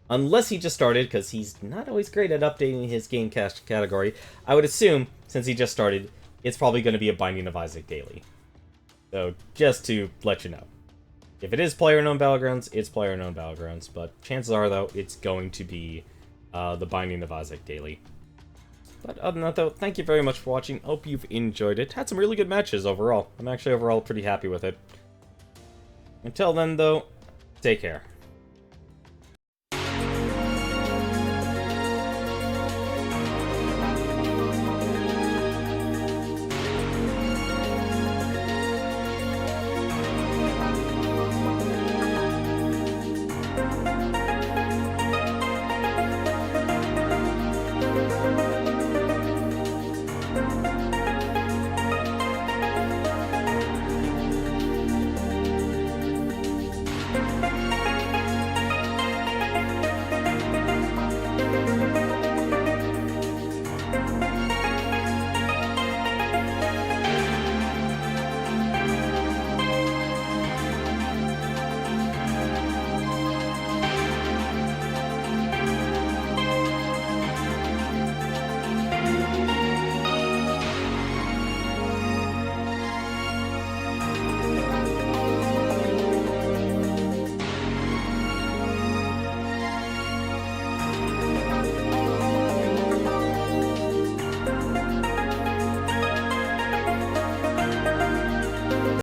Unless he just started, because he's not always great at updating his game cast category. I would assume, since he just started, it's probably going to be a Binding of Isaac daily. So, just to let you know. If it is PlayerUnknown's Battlegrounds, it's PlayerUnknown's Battlegrounds. But chances are, though, it's going to be the Binding of Isaac daily. But other than that, though, thank you very much for watching. Hope you've enjoyed it. Had some really good matches overall. I'm actually overall pretty happy with it. Until then, though, take care.